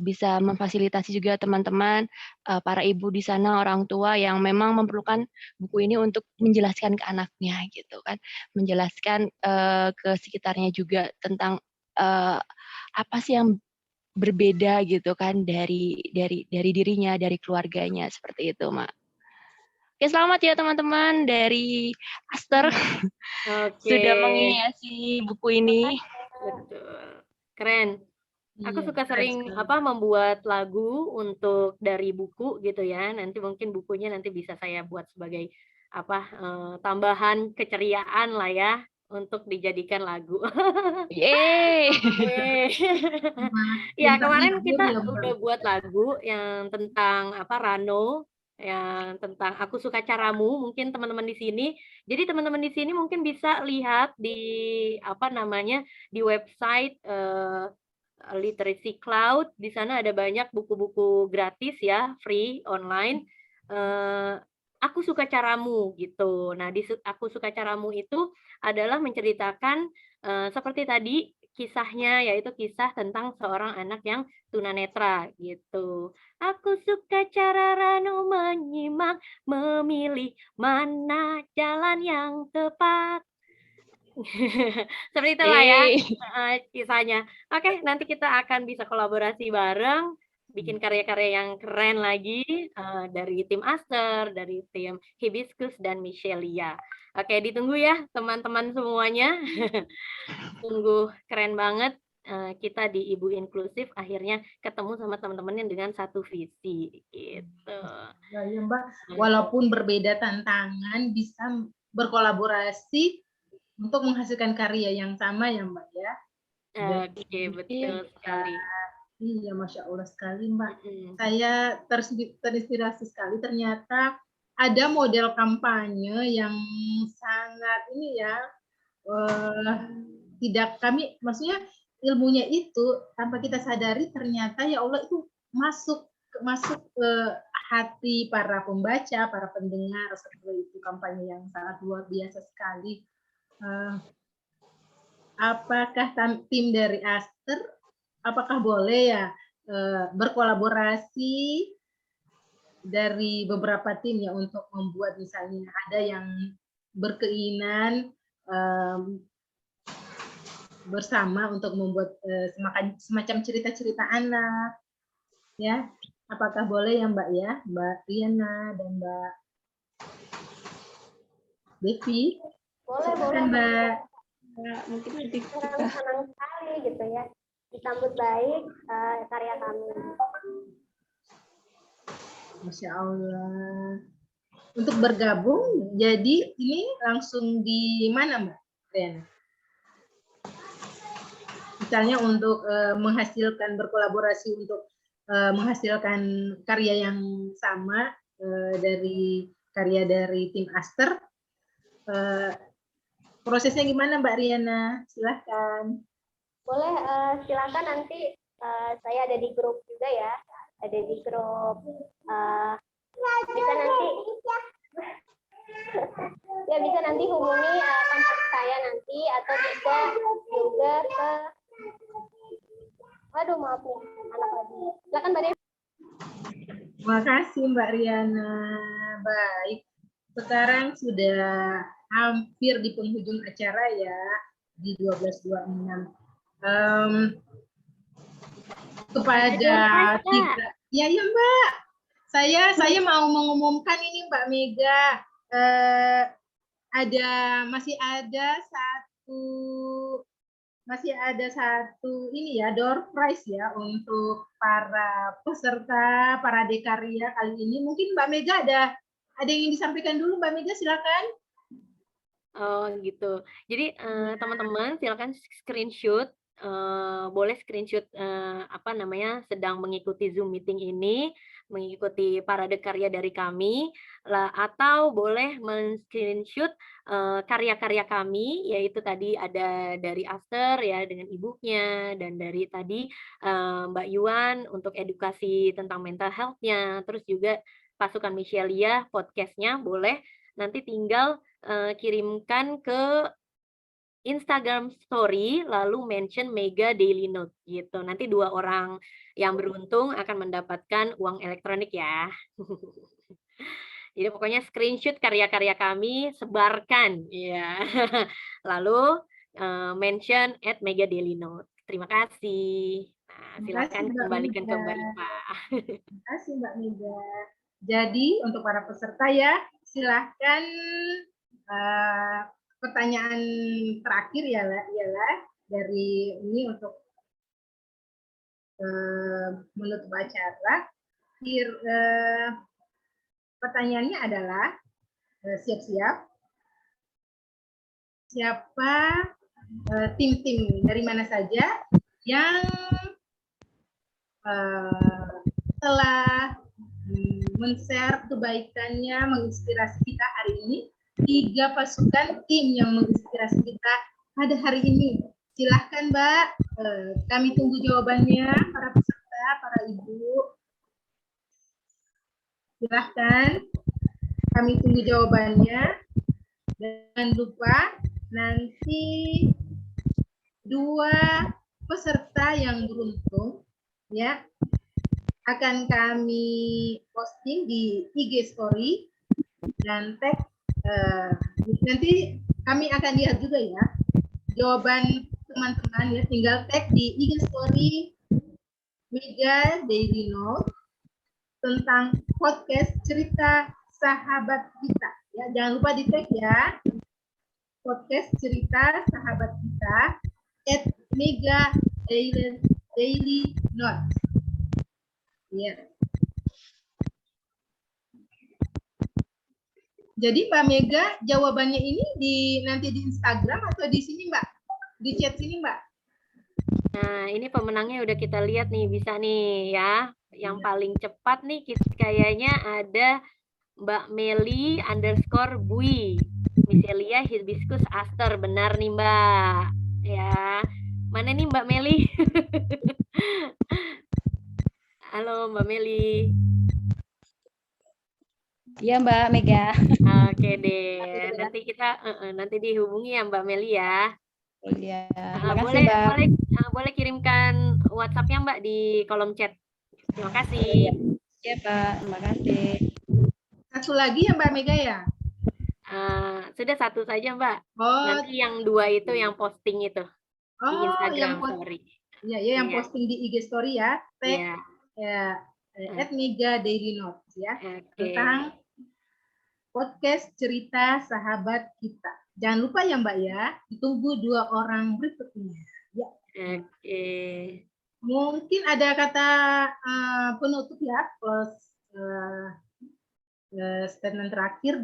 bisa memfasilitasi juga teman-teman, para ibu di sana, orang tua yang memang memerlukan buku ini untuk menjelaskan ke anaknya gitu kan, menjelaskan ke sekitarnya juga tentang apa sih yang berbeda gitu kan dari dirinya, dari keluarganya, seperti itu, Mak. Oke, selamat ya teman-teman dari Aster sudah Oke, menghiasi buku ini. betul. Keren. Aku Iya, suka keren sering sekali. membuat lagu untuk dari buku gitu ya. Nanti mungkin bukunya nanti bisa saya buat sebagai tambahan keceriaan lah ya untuk dijadikan lagu. Yeay. Oke. Semangat Ya, untuk kemarin libur kita ya, Mbak. udah buat lagu yang tentang Rano, yang tentang Aku Suka Caramu, mungkin teman-teman di sini. Jadi teman-teman di sini mungkin bisa lihat di di website Literacy Cloud. Di sana ada banyak buku-buku gratis ya, free online. Eh, Aku Suka Caramu gitu. Nah, di Aku Suka Caramu itu adalah menceritakan seperti tadi kisahnya, yaitu kisah tentang seorang anak yang tunanetra gitu. Aku suka cara Rano menyimak, memilih mana jalan yang tepat. Seperti itulah ya kisahnya. Oke, nanti kita akan bisa kolaborasi bareng, bikin karya-karya yang keren lagi dari tim Aster, dari tim Hibiscus dan Michelia. Oke, ditunggu ya teman-teman semuanya. Sungguh keren banget kita di Ibu Inklusif akhirnya ketemu sama teman-teman yang dengan satu visi gitu. Ya, ya, Mbak. Walaupun berbeda tantangan, bisa berkolaborasi untuk menghasilkan karya yang sama ya, Mbak ya. Oke, betul sekali. Iya, Masya Allah sekali, Mbak. Saya terinspirasi sekali. Ternyata ada model kampanye yang sangat ini ya, tidak kami, maksudnya ilmunya itu tanpa kita sadari ternyata ya Allah itu masuk ke hati para pembaca, para pendengar, seperti itu. Kampanye yang sangat luar biasa sekali. Apakah tim dari Aster, apakah boleh ya berkolaborasi dari beberapa tim ya untuk membuat, misalnya ada yang berkeinginan bersama untuk membuat semacam cerita-cerita anak, ya? Apakah boleh ya, Mbak ya, Mbak Riana dan Mbak Devi? Boleh, Silakan, Mbak. Mungkin senang sekali gitu ya, disambut baik karya kami. Masya Allah. Untuk bergabung, jadi ini langsung di mana, Mbak Riana? Misalnya untuk menghasilkan berkolaborasi untuk menghasilkan karya yang sama dari karya dari tim Aster, prosesnya gimana, Mbak Riana? Silahkan. Boleh, silakan nanti saya ada di grup juga ya, ada di grup. Bisa nanti ya bisa nanti hubungi kontak saya nanti, atau bisa juga ke maaf nih, anak lagi. Silakan Mbak Devi. Terima kasih Mbak Riana. Baik, sekarang sudah hampir di penghujung acara ya, di 12.26. Kepada tiga, ya Mbak, saya mau mengumumkan ini Mbak Mega, masih ada satu ini ya, door prize ya untuk para peserta para dekarya kali ini. Mungkin Mbak Mega ada yang ingin disampaikan dulu, Mbak Mega, silakan. Oh gitu. Jadi teman-teman silakan screenshot, boleh screenshot sedang mengikuti Zoom meeting ini, mengikuti parade karya dari kami, atau boleh men-screenshot karya-karya kami, yaitu tadi ada dari Aster ya dengan ibunya, dan dari tadi Mbak Yuan untuk edukasi tentang mental health-nya, terus juga Pasukan Michelia podcast-nya boleh nanti tinggal kirimkan ke Instagram Story lalu mention Mega Daily Note gitu. Nanti 2 orang yang beruntung akan mendapatkan uang elektronik ya. Jadi pokoknya screenshot karya-karya kami, sebarkan ya. Lalu mention @Mega Daily Note. Terima kasih. Nah, Terima kasih silakan Mbak kembalikan ke Mega. Mbak Iva. Terima kasih Mbak Mega. Jadi untuk para peserta ya, silahkan pertanyaan terakhir ialah dari ini untuk menutup acara. Pertanyaannya adalah siap-siap. Siapa tim-tim dari mana saja yang telah men-share kebaikannya, menginspirasi kita hari ini. 3 pasukan tim yang menginspirasi kita pada hari ini. Silahkan Mbak, kami tunggu jawabannya, para peserta, para ibu. Silahkan, kami tunggu jawabannya. Jangan lupa nanti 2 peserta yang beruntung ya akan kami posting di IG Story dan tag. Nanti kami akan lihat juga ya jawaban teman-teman ya, tinggal tag di IG Story Mega Daily Note tentang podcast cerita sahabat kita ya, jangan lupa di tag ya, podcast cerita sahabat kita @Mega Daily Note ya. Jadi Mbak Mega, jawabannya ini nanti di Instagram atau di sini Mbak? Di chat sini Mbak? Nah, ini pemenangnya udah kita lihat nih, bisa nih ya. Yang paling cepat nih kayaknya ada Mbak Meli _Bui. Miselia hibiscus aster, benar nih Mbak. Ya, mana nih Mbak Meli? Halo Mbak Meli. Iya Mbak Mega. Oke deh, nanti kita nanti dihubungi ya Mbak Meli ya. Iya, makasih Mbak. Boleh kirimkan WhatsApp-nya Mbak di kolom chat. Terima kasih. Iya Pak, terima kasih. Satu lagi ya Mbak Mega ya? Sudah satu saja Mbak. Oh, nanti yang 2 itu yang posting itu di Instagram Story. Iya, ya, yang posting di IG Story ya. Tag ya. @Mega Daily Note ya. Tentang podcast cerita sahabat kita. Jangan lupa ya Mbak ya, ditunggu 2 orang berikutnya. Ya. Oke. Mungkin ada kata penutup ya, statement terakhir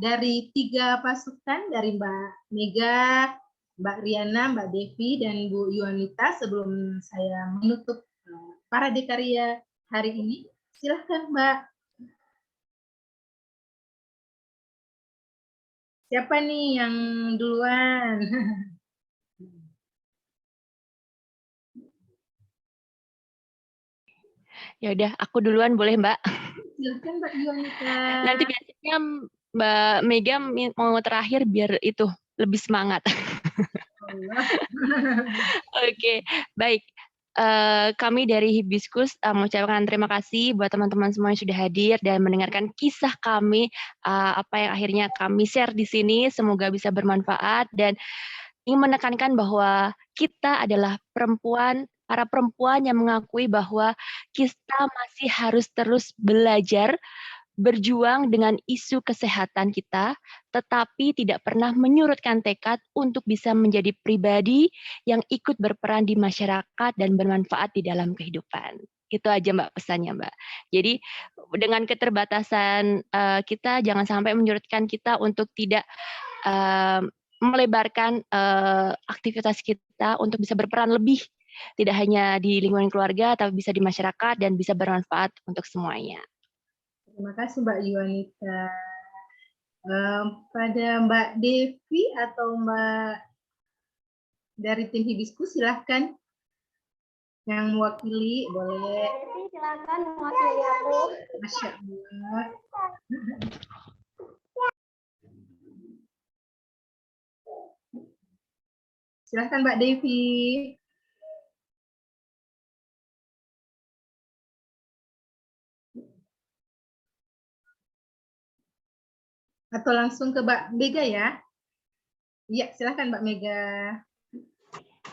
dari 3 pasukan, dari Mbak Mega, Mbak Riana, Mbak Devi, dan Bu Yuanita. Sebelum saya menutup para dekarya hari ini, silahkan Mbak. Siapa nih yang duluan? Ya udah, aku duluan boleh Mbak? Silakan Mbak Yuanita. Nanti biasanya Mbak Mega mau terakhir biar itu lebih semangat. Oke, baik. Kami dari Hibiscus mengucapkan terima kasih buat teman-teman semua yang sudah hadir dan mendengarkan kisah kami, apa yang akhirnya kami share di sini. Semoga bisa bermanfaat dan ingin menekankan bahwa kita adalah para perempuan yang mengakui bahwa kita masih harus terus belajar, berjuang dengan isu kesehatan kita, tetapi tidak pernah menyurutkan tekad untuk bisa menjadi pribadi yang ikut berperan di masyarakat dan bermanfaat di dalam kehidupan. Itu aja Mbak pesannya Mbak. Jadi dengan keterbatasan kita, jangan sampai menyurutkan kita untuk tidak melebarkan aktivitas kita untuk bisa berperan lebih, tidak hanya di lingkungan keluarga, tapi bisa di masyarakat dan bisa bermanfaat untuk semuanya. Terima kasih Mbak Yuanita. Pada Mbak Devi atau Mbak dari tim Hibiscus, silahkan yang mewakili, boleh. Silakan mewakili aku. Masya Allah. Silahkan Mbak Devi. Atau langsung ke Mbak Mega ya? Iya, silahkan Mbak Mega.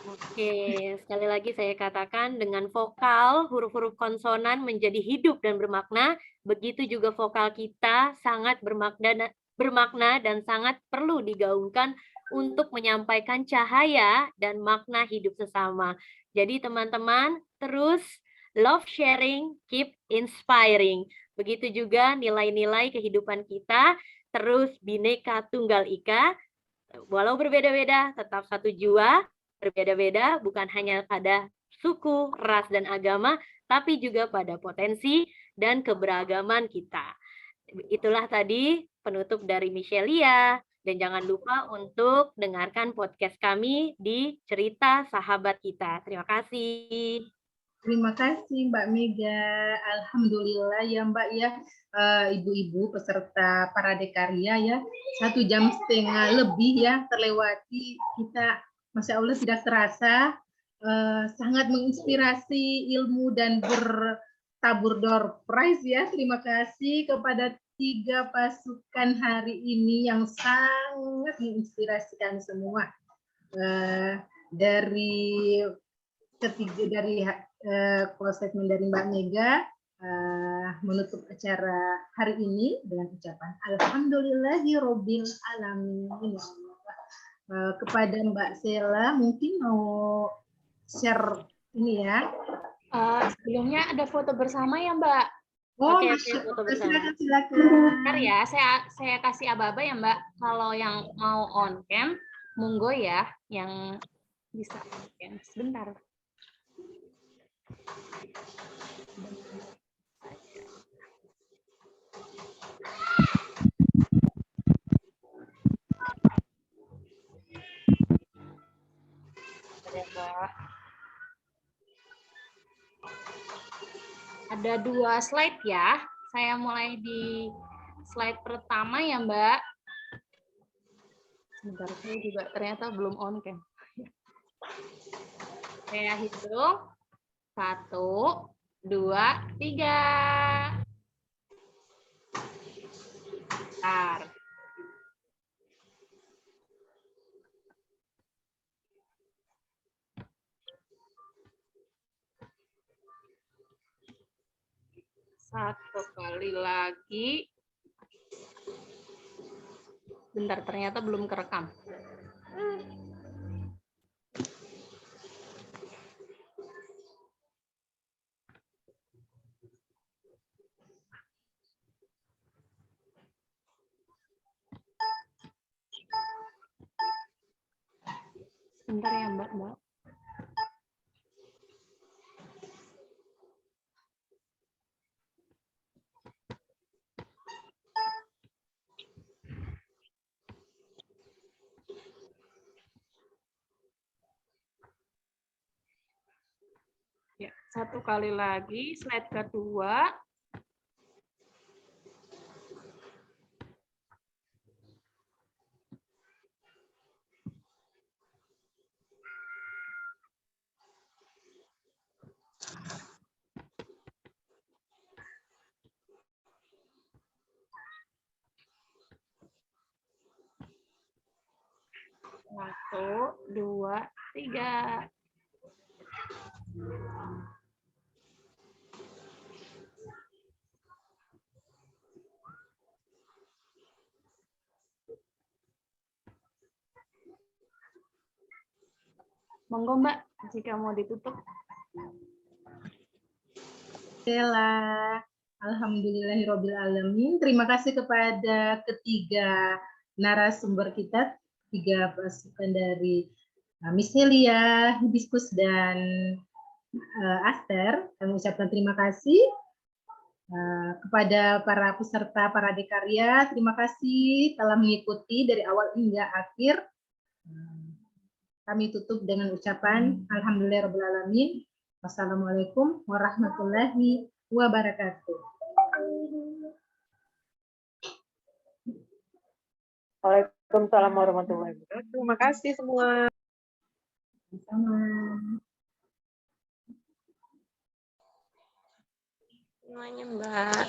Oke, sekali lagi saya katakan dengan vokal, huruf-huruf konsonan menjadi hidup dan bermakna, begitu juga vokal kita sangat bermakna dan sangat perlu digaungkan untuk menyampaikan cahaya dan makna hidup sesama. Jadi teman-teman terus love sharing, keep inspiring. Begitu juga nilai-nilai kehidupan kita, terus Bhinneka Tunggal Ika, walau berbeda-beda tetap satu jua, berbeda-beda bukan hanya pada suku, ras, dan agama, tapi juga pada potensi dan keberagaman kita. Itulah tadi penutup dari Michelia, dan jangan lupa untuk dengarkan podcast kami di Cerita Sahabat Kita. Terima kasih. Terima kasih Mbak Mega. Alhamdulillah ya Mbak ya, ibu-ibu peserta Parade Karya ya, 1,5 jam lebih ya terlewati. Kita Masya Allah tidak terasa, sangat menginspirasi ilmu dan bertabur door prize ya. Terima kasih kepada 3 pasukan hari ini yang sangat menginspirasikan semua. Dari close statement dari Mbak Mega, menutup acara hari ini dengan ucapan Alhamdulillahirobbil alamin. Kepada Mbak Sela mungkin mau share ini ya. Sebelumnya ada foto bersama ya Mbak. Oh, Oke, foto bersama. silakan. Bentar ya, saya kasih aba-aba ya Mbak. Kalau yang mau on cam, monggo ya, yang bisa on cam. Sebentar. Ada 2 slide ya. Saya mulai di slide pertama ya Mbak. Sebentar, saya juga ternyata belum on cam. Saya hitung. 1, 2, 3. Bentar. Satu kali lagi. Bentar, ternyata belum kerekam. Bentar ya Mbak. Ya, satu kali lagi, slide kedua. Satu, 2, 3. Monggo Mbak, jika mau ditutup. Sela, alhamdulillahirobbil alamin. Terima kasih kepada ketiga narasumber kita, 3 pasukan dari Miss Nelia, Hibiscus, dan Aster. Kami ucapkan terima kasih kepada para peserta Parade Karya. Terima kasih telah mengikuti dari awal hingga akhir. Kami tutup dengan ucapan alhamdulillahirobbilalamin. Wassalamualaikum warahmatullahi wabarakatuh. Waalaikumsalam warahmatullahi wabarakatuh. Terima kasih semua. Sama. Semuanya, Mbak.